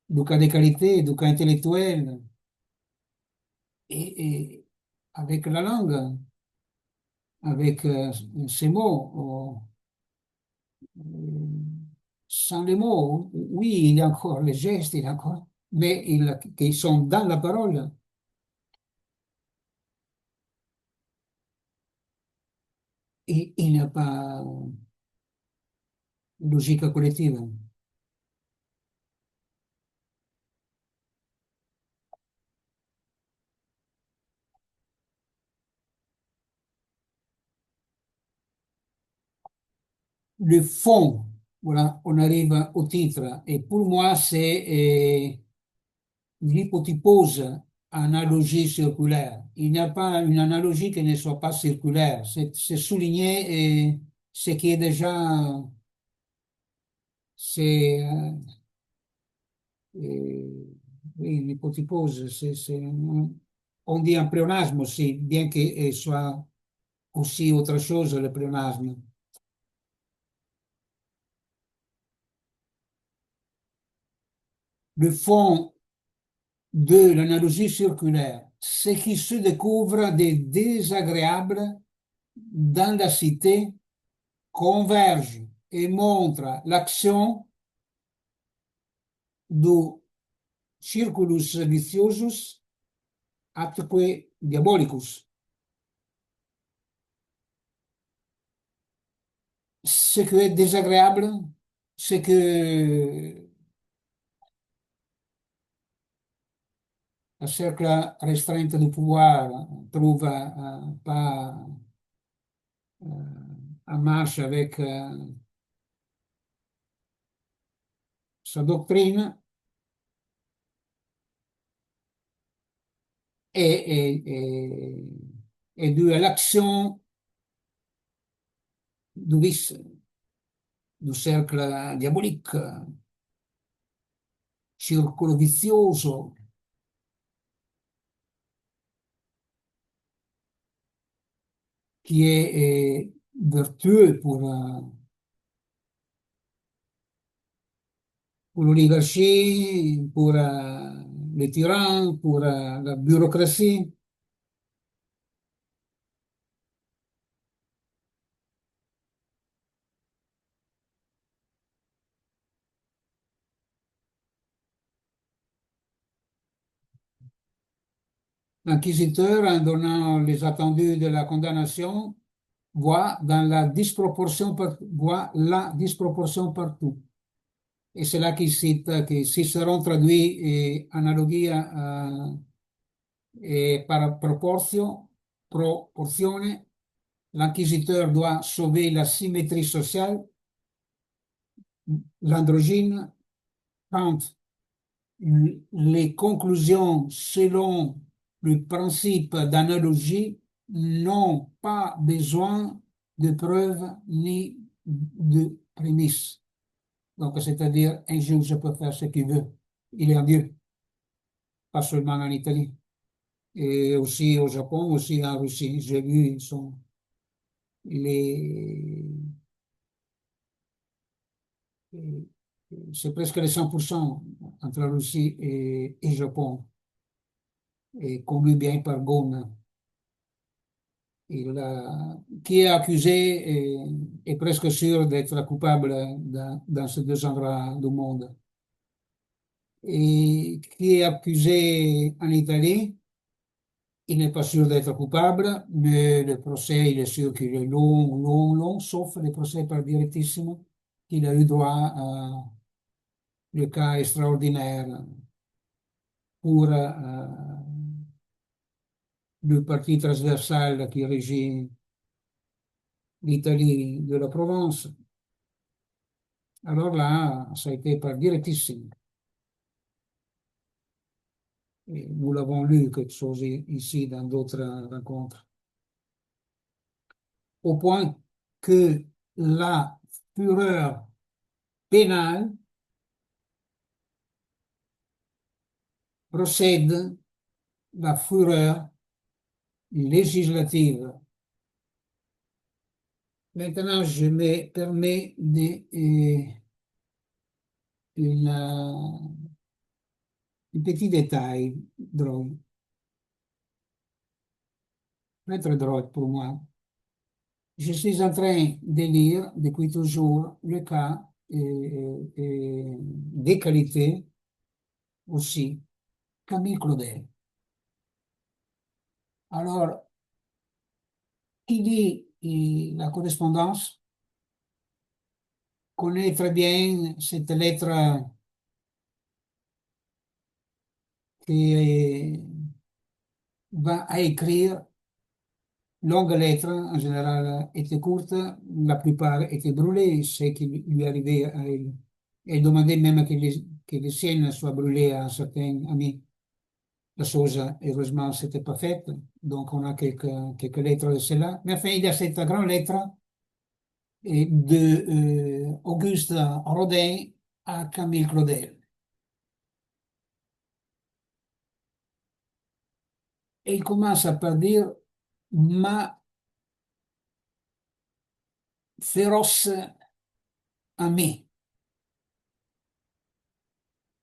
de qualité, du cas intellectuel. Et avec la langue, avec ces mots, sans les mots, oui, il y a encore les gestes, il y a encore, mais qui sont dans la parole. Et il n'y a pas logique collective. Le fond, voilà, on arrive au titre. Et pour moi, c'est l'hypotypose analogie circulaire. Il n'y a pas une analogie qui ne soit pas circulaire. C'est souligner ce qui est déjà, c'est, oui, l'hypotypose, on dit un pléonasme aussi, bien qu'il soit aussi autre chose, le pléonasme. Le fond de l'analogie circulaire, ce qui se découvre de désagréable dans la cité converge et montre l'action du circulus viciosus atque diabolicus. Ce qui est désagréable, c'est que le cercle restreint du pouvoir trouve pas en marche avec sa doctrine et dû à l'action du vice, du cercle diabolique, circolo vizioso, qui est vertueux pour l'oligarchie, pour les tyrans, pour la bureaucratie. L'inquisiteur, en donnant les attendus de la condamnation, voit la disproportion partout. Et c'est là qu'il cite que Cicéron traduit analogia par proporzione. L'inquisiteur doit sauver la symétrie sociale, l'androgyne, quand les conclusions selon le principe d'analogie n'ont pas besoin de preuves ni de prémices. Donc, c'est-à-dire, un juge peut faire ce qu'il veut. Il est en Dieu, pas seulement en Italie. Et aussi au Japon, aussi en Russie. J'ai vu, les, c'est presque les 100% entre la Russie et le Japon, et conduit bien par Ghosn. Qui est accusé est presque sûr d'être coupable dans ces deux endroits du monde. Et qui est accusé en Italie, il n'est pas sûr d'être coupable, mais le procès, il est sûr qu'il est long, long, long, sauf le procès par direttissimo, qu'il a eu droit à le cas extraordinaire pour le parti transversal qui régit l'Italie de la Provence. Alors là, ça a été par direttissimo. Et nous l'avons lu, quelque chose ici dans d'autres rencontres. Au point que la fureur pénale procède la fureur législative. Maintenant, je me permets un petit détail drôle, très très drôle pour moi. Je suis en train de lire depuis toujours le cas des qualités aussi, Camille Claudel. Alors, qui lit la correspondance connaît très bien cette lettre qui va à écrire. Longue lettre, en général, étaient courtes, la plupart étaient brûlées, ce qui lui arrivait à elle. Elle demandait même que les siennes soient brûlées à certains amis. La chose, heureusement, s'était pas faite, donc on a quelques lettres de cela. Mais enfin, il y a cette grande lettre de Auguste Rodin à Camille Claudel. Et il commence par dire ma féroce amie.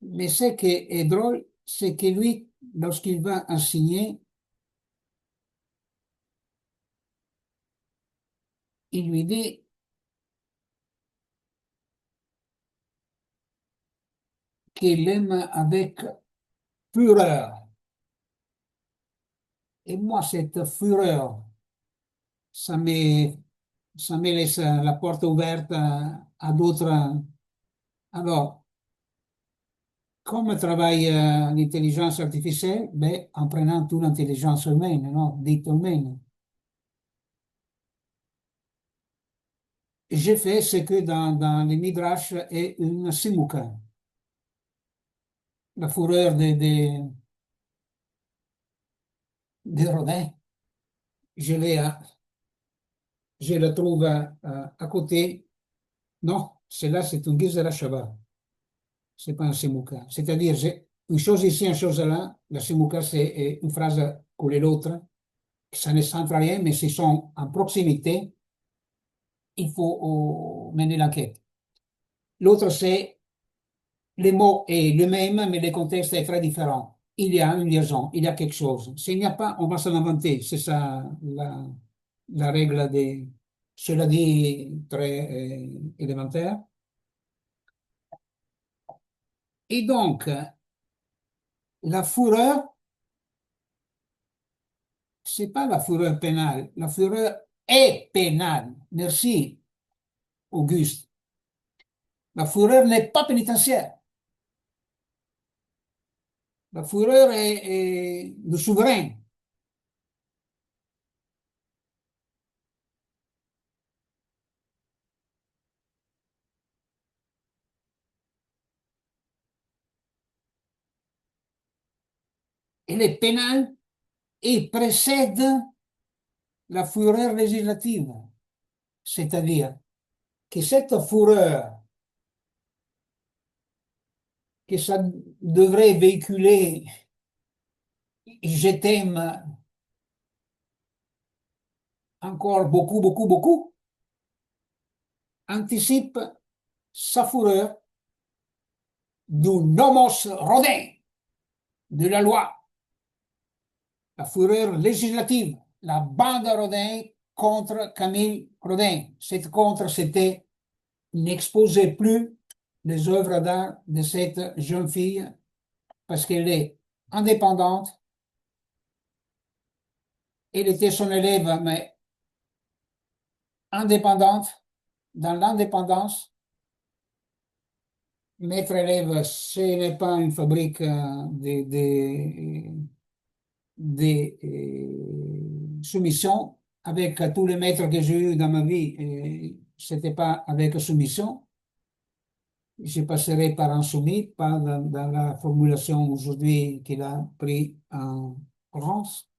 Mais ce qui est drôle, c'est que lui, lorsqu'il va enseigner, il lui dit qu'il aime avec fureur. Et moi, cette fureur, ça me, ça me laisse la porte ouverte à d'autres. Alors, comme travaille l'intelligence artificielle? Ben, en prenant toute l'intelligence humaine, non? Dite humaine. J'ai fait ce que dans les Midrash est une simouka, la fureur de Rodin. Je l'ai, je la trouve à côté. Non, celle-là, c'est une Gisela Shabbat. C'est pas un simouka. C'est-à-dire, j'ai une chose ici, une chose là. La simouka, c'est une phrase collée l'autre. Ça ne centre rien, mais s'ils sont en proximité, il faut mener l'enquête. L'autre, c'est le mot est le même, mais le contexte est très différent. Il y a une liaison, il y a quelque chose. S'il n'y a pas, on va s'en inventer. C'est ça la règle des, cela dit, très élémentaire. Et donc, la fureur, c'est pas la fureur pénale. La fureur est pénale. Merci, Auguste. La fureur n'est pas pénitentiaire. La fureur est le souverain. Elle est pénale et précède la fureur législative. C'est-à-dire que cette fureur que ça devrait véhiculer, je t'aime encore beaucoup, beaucoup, beaucoup, anticipe sa fureur du nomos rodin, de la loi, la fureur législative, la bande Rodin contre Camille Rodin. Cette contre, c'était n'exposez plus les œuvres d'art de cette jeune fille parce qu'elle est indépendante. Elle était son élève, mais indépendante. Dans l'indépendance, maître élève, ce n'est pas une fabrique de soumission. Avec tous les maîtres que j'ai eus dans ma vie, c'était pas avec soumission. Je passerai par insoumis, pas dans la formulation aujourd'hui qu'il a pris en France.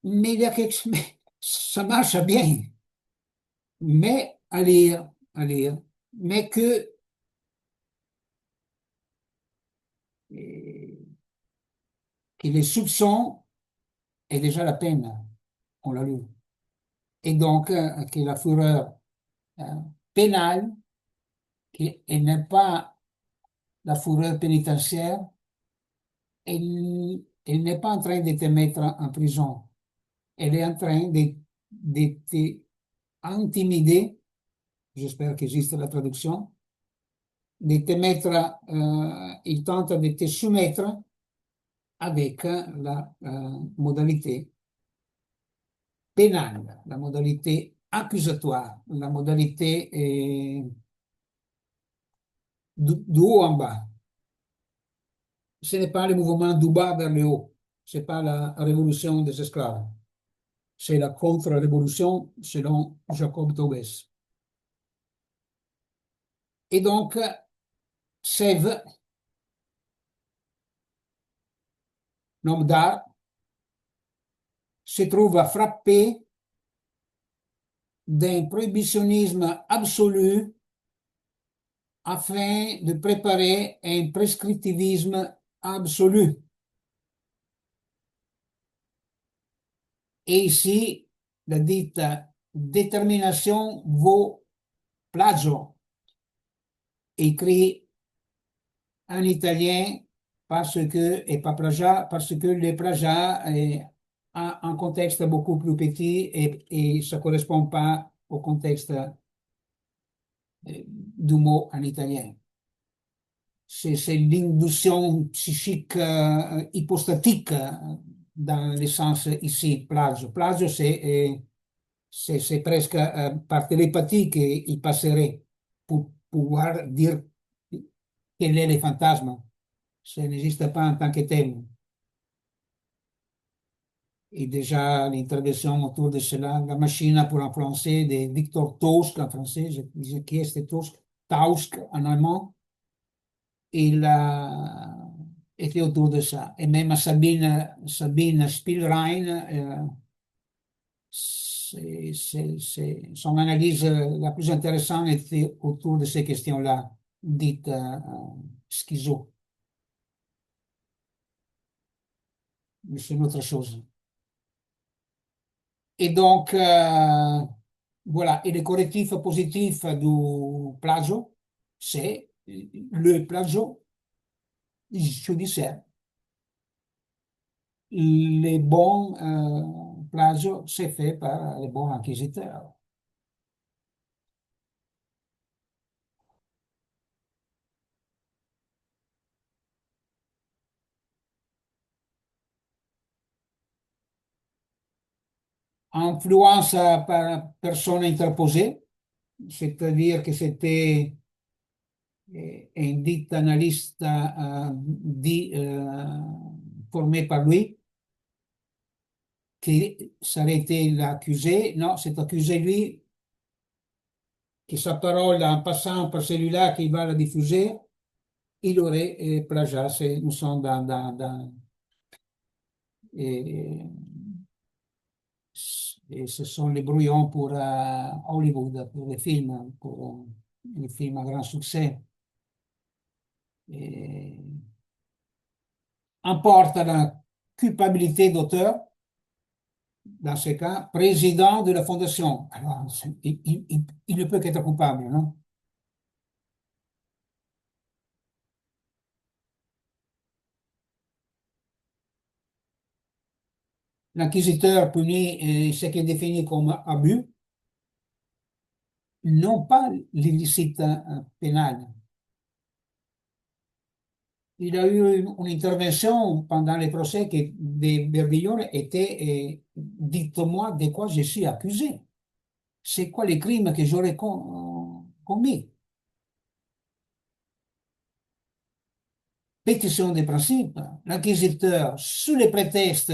Mais il y a quelque chose, ça marche bien. Mais à lire. Mais que les soupçons est déjà la peine. On l'a lu. Et donc, que la fureur euh, pénale, qu'elle n'est pas la fureur pénitentiaire, elle n'est pas en train de te mettre en prison. Elle est en train de te intimider, j'espère qu'existe la traduction, de te mettre, il tente de te soumettre avec la modalité pénale, la modalité accusatoire. La modalité est du haut en bas. Ce n'est pas le mouvement du bas vers le haut. Ce n'est pas la révolution des esclaves. C'est la contre-révolution selon Jacob Taubes. Et donc, Sèvres, l'homme d'art, se trouve à frapper d'un prohibitionnisme absolu afin de préparer un prescriptivisme absolu. Et ici, la dite détermination vaut plagio, écrit en italien parce que, et pas plagiat, parce que le plagiat a un contexte beaucoup plus petit et ça ne correspond pas au contexte du mot en italien. C'est l'induction psychique hypostatique dans le sens ici, plagio. Plagio, c'est presque par télépathie qu'il passerait pour pouvoir dire quel est le fantasme. Ça n'existe pas en tant que tel. Et déjà, l'intervention autour de cela, la machine pour influencer de Victor Tusk en français, je disais qui est ce Tusk, Tausk en allemand, il a été autour de ça. Et même Sabine Spielrein, son analyse la plus intéressante était autour de ces questions-là, dites schizo. Mais c'est une autre chose. Et donc, voilà. Et le correctif positif du plagio, c'est le plagio judiciaire. Les bons plagios, c'est fait par les bons inquisiteurs. Influence par personne interposée, c'est-à-dire que c'était un dit analyste formé par lui, qui serait été l'accusé. Non, c'est accusé lui, que sa parole, en passant par celui-là qui va la diffuser, il aurait plagiat. Nous sommes et, et ce sont les brouillons pour Hollywood, pour pour les films à grand succès. Et emporte la culpabilité d'auteur, dans ce cas, président de la fondation. Alors, il ne peut qu'être coupable, non? L'inquisiteur punit ce qui est défini comme abus, non pas l'illicite pénal. Il a eu une intervention pendant les procès que de Berbillon était dites-moi de quoi je suis accusé. C'est quoi les crimes que j'aurais commis? Pétition des principes. L'inquisiteur, sous le prétexte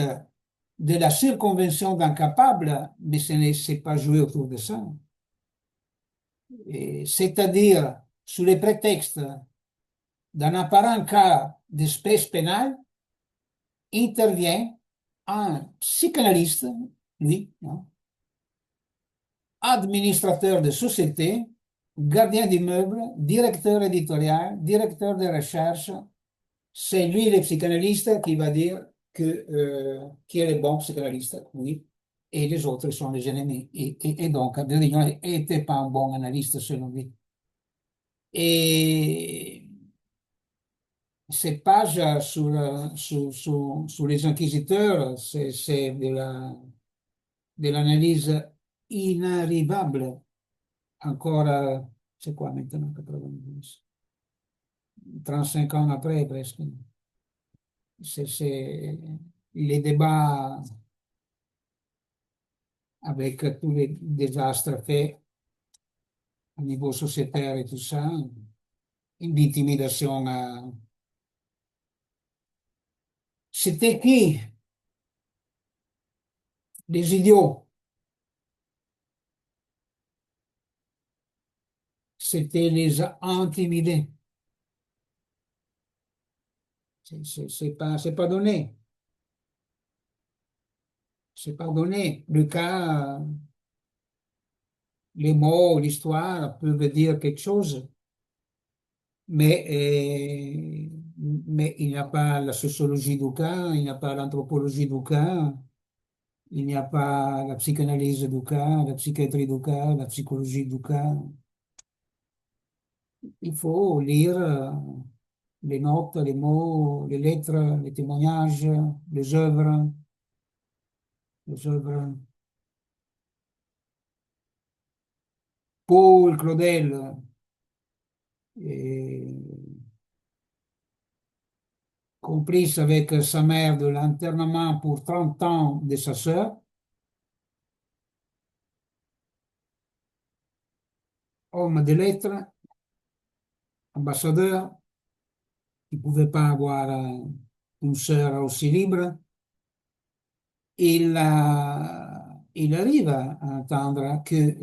de la circonvention d'incapable, mais ce n'est pas joué autour de ça. C'est-à-dire, sous le prétexte d'un apparent cas d'espèce pénale, intervient un psychanalyste, lui, non, administrateur de société, gardien d'immeuble, directeur éditorial, directeur de recherche. C'est lui le psychanalyste qui va dire qui est le bon psychanalyste, oui, et les autres sont les ennemis. Et donc, Abderrignon n'était pas un bon analyste selon lui. Et ces pages sur les inquisiteurs, c'est de l'analyse inarrivable. Encore, c'est quoi maintenant, 90, 35 ans après presque. C'est les débats avec tous les désastres faits au niveau sociétaire et tout ça, une intimidation. C'était qui? Des idiots. C'était les intimider. C'est pas donné. C'est pas donné. Le cas, les mots, l'histoire peuvent dire quelque chose, mais, mais il n'y a pas la sociologie du cas, il n'y a pas l'anthropologie du cas, il n'y a pas la psychanalyse du cas, la psychiatrie du cas, la psychologie du cas. Il faut lire les notes, les mots, les lettres, les témoignages, les œuvres, les œuvres. Paul Claudel, est complice avec sa mère de l'internement pour 30 ans de sa sœur, homme de lettres, ambassadeur, il ne pouvait pas avoir une sœur aussi libre. Il arrive à entendre que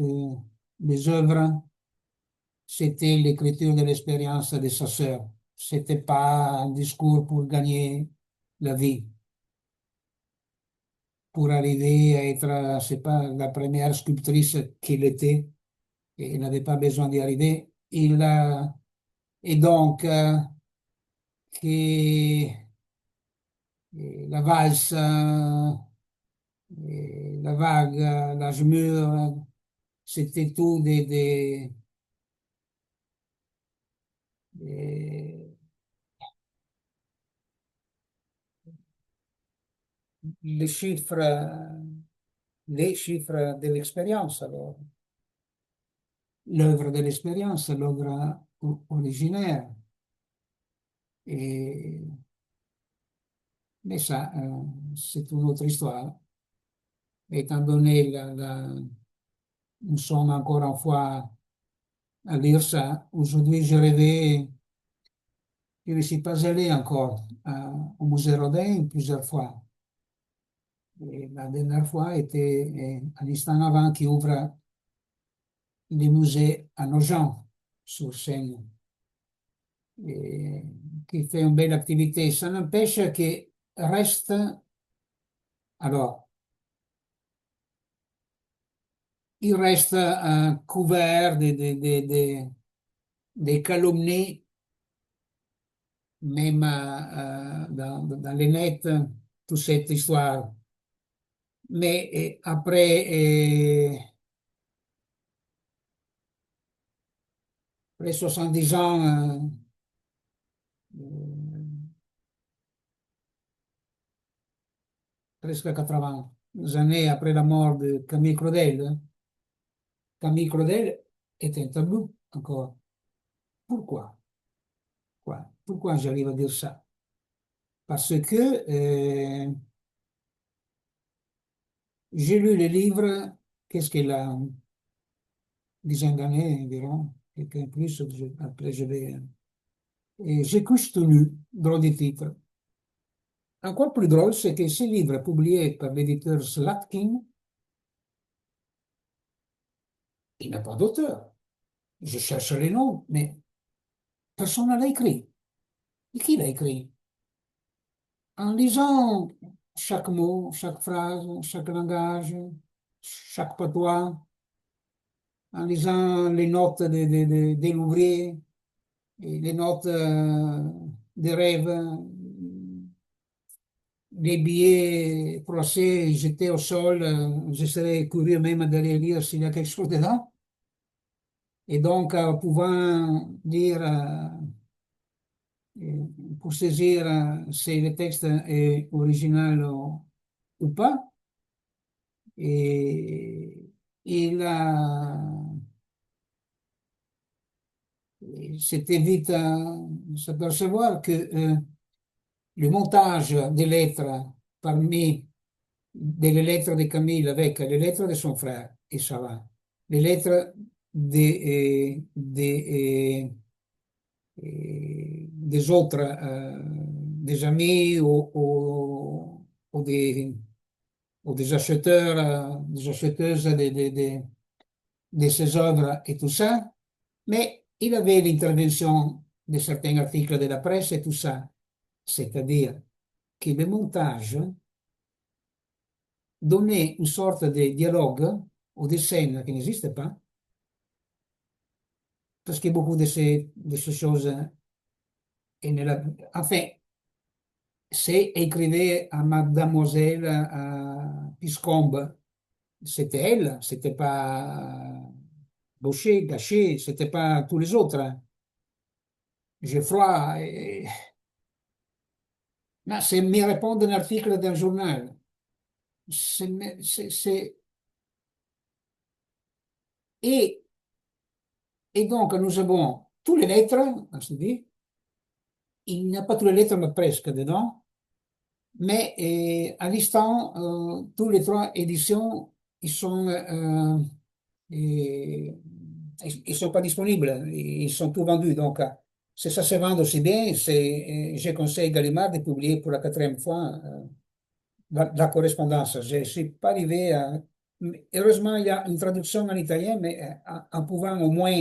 les œuvres, c'était l'écriture de l'expérience de sa sœur. C'était pas un discours pour gagner la vie, pour arriver à être, je sais pas, la première sculptrice qu'il était. Et il n'avait pas besoin d'y arriver. Et donc, que la valse, la vague, l'âge mûr, c'était tout des- les chiffres, les chiffres de l'expérience, alors. L'œuvre de l'expérience, l'œuvre originaire. Et, mais ça, c'est une autre histoire. Étant donné nous sommes encore une fois à lire ça. Aujourd'hui, je ne suis pas allé encore au musée Rodin plusieurs fois. Et la dernière fois était un instant avant qu'il ouvre les musées à Nogent, sur Seine, et qui fait une belle activité. Ça n'empêche que reste, alors, il reste couvert des calomnies, même dans les nets, toute cette histoire. Mais après 70 ans, euh, presque 80 années après la mort de Camille Claudel, Camille Claudel est un tabou encore. Pourquoi? Pourquoi j'arrive à dire ça? Parce que j'ai lu les livres, qu'est-ce qu'il a, une dizaine d'années environ, quelqu'un plus, après je vais. Et j'ai couché tout nu, drôle de titre. Encore plus drôle, c'est que ce livre, publié par l'éditeur Slatkin, il n'a pas d'auteur. Je cherche les noms, mais personne ne l'a écrit. Et qui l'a écrit? En lisant chaque mot, chaque phrase, chaque langage, chaque patois, en lisant les notes de l'ouvrier, et les notes des rêves, les billets placés, jetés au sol, je serais curieux même d'aller lire s'il y a quelque chose dedans. Et donc, pouvant dire, euh, pour saisir si le texte est original ou pas, et il a, c'était vite à s'apercevoir que le montage des lettres parmi de les lettres de Camille avec les lettres de son frère, et ça va. Les lettres des autres, des amis ou des acheteurs, des acheteuses de ses œuvres et tout ça. Mais il avait l'intervention de certains articles de la presse et tout ça. C'est-à-dire que le montage donnait une sorte de dialogue ou de scène qui n'existe pas, parce que beaucoup de ces choses, enfin, c'est écrivait à Mademoiselle Piscombe, c'était elle, c'était pas Boucher, Gachet, c'était pas tous les autres, hein. Geoffroy, non, c'est me répondre un article d'un journal. C'est. Et, et donc, nous avons toutes les lettres, on se dit, il n'y a pas toutes les lettres, mais presque dedans. Mais à l'instant, tous les trois éditions, ils sont, ils sont pas disponibles. Ils sont tous vendus. Donc, si ça se vend aussi bien, je conseille Gallimard de publier pour la quatrième fois la correspondance. Je ne suis pas arrivé à. Heureusement, il y a une traduction en italien, mais en pouvant au moins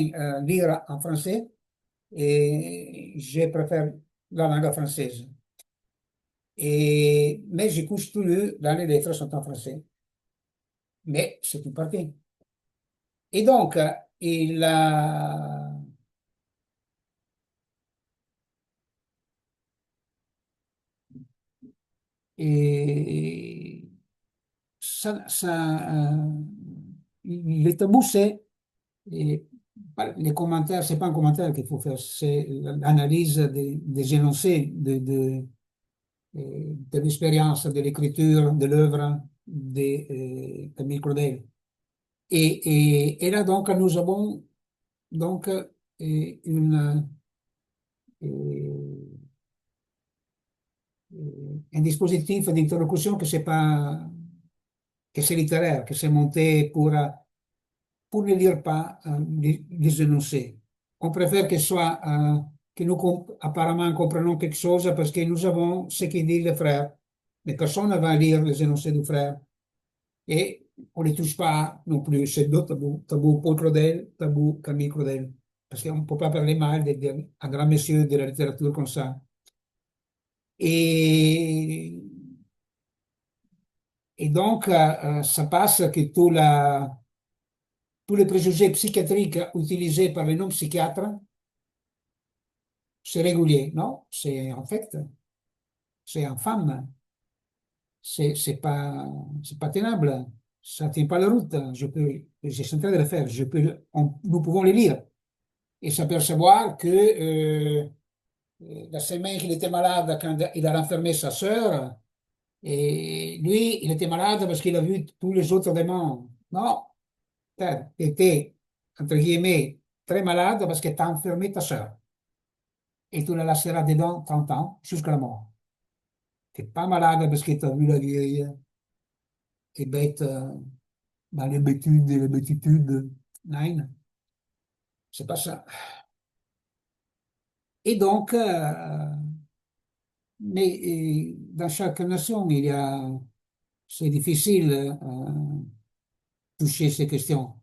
lire en français, et je préfère la langue française. Mais je couche tout lu dans les lettres sont en français. Mais c'est une partie. Et donc, il a. Et le tabou, c'est et, les commentaires, c'est pas un commentaire qu'il faut faire, c'est l'analyse des énoncés de l'expérience, de l'écriture, de l'œuvre de Camille Claudel. Et là, donc, nous avons donc un dispositif d'interlocution que c'est pas, que c'est littéraire, que c'est monté pour ne lire pas les énoncés. On préfère que soit que nous apparemment comprenons quelque chose parce que nous avons ce qu'il dit le frère. Mais personne ne va lire les énoncés du frère. Et on ne les touche pas non plus. C'est d'autres tabous. Tabou Paul Claudel, tabou Camille Claudel. Parce qu'on ne peut pas parler mal d'un grand monsieur de la littérature comme ça. Et, et donc, ça passe que tous les préjugés psychiatriques utilisés par les non-psychiatres, c'est régulier, non? C'est en fait, c'est infâme, c'est pas tenable, ça ne tient pas la route. Je suis en train de le faire, nous pouvons les lire et s'apercevoir que la semaine qu'il était malade, quand il a renfermé sa sœur, et lui, il était malade parce qu'il a vu tous les autres démons. Non, tu étais, entre guillemets, très malade parce que tu as enfermé ta sœur. Et tu la laisseras dedans 30 ans jusqu'à la mort. Tu n'es pas malade parce que tu as vu la vieille et bête dans les bêtudes et les bêtitudes. Non, c'est pas ça. Et donc, mais dans chaque nation, c'est difficile toucher ces questions.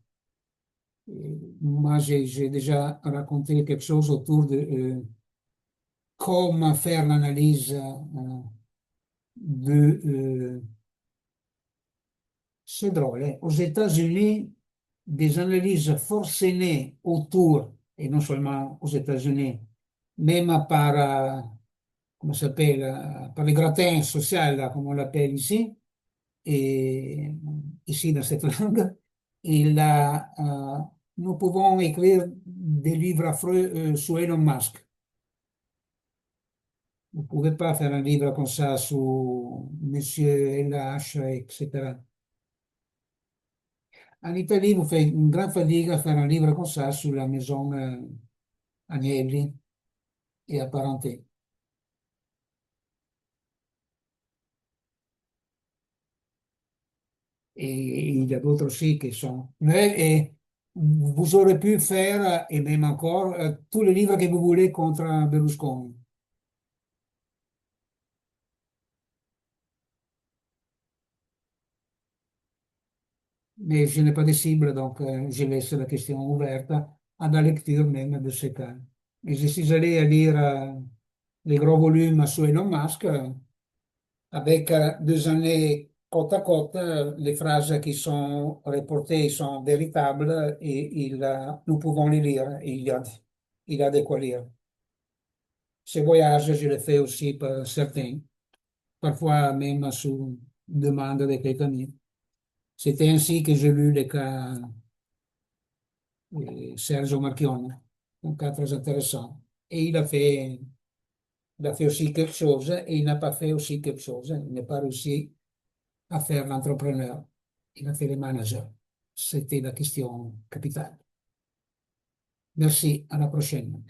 Moi, j'ai déjà raconté quelque chose autour de comment faire l'analyse de. C'est drôle, hein. Aux États-Unis, des analyses forcenées autour, et non seulement aux États-Unis, même par, comment ça s'appelle, par les gratins sociaux, là, comme on l'appelle ici, et ici dans cette langue, nous pouvons écrire des livres affreux sur Elon Musk. Vous ne pouvez pas faire un livre comme ça sur Monsieur LH, etc. En Italie, vous faites une grande fatigue à faire un livre comme ça sur la maison Agnelli et apparentés. Et il y a d'autres aussi qui sont. Mais vous aurez pu faire, et même encore, tous les livres que vous voulez contre Berlusconi. Mais je n'ai pas de cible, donc je laisse la question ouverte à la lecture même de ces cas. Et je suis allé à lire les gros volumes sur Elon Musk avec 2 années côte à côte. Les phrases qui sont reportées sont véritables et nous pouvons les lire. Il y a de quoi lire. Ces voyages, je les fais aussi pour certains, parfois même sous demande de quelqu'un. C'était ainsi que j'ai lu les cas Sergio Marchionne, un cas très intéressant. Et il a fait aussi quelque chose et il n'a pas fait aussi quelque chose. Il n'a pas réussi à faire l'entrepreneur. Il a fait le manager. C'était la question capitale. Merci, à la prochaine.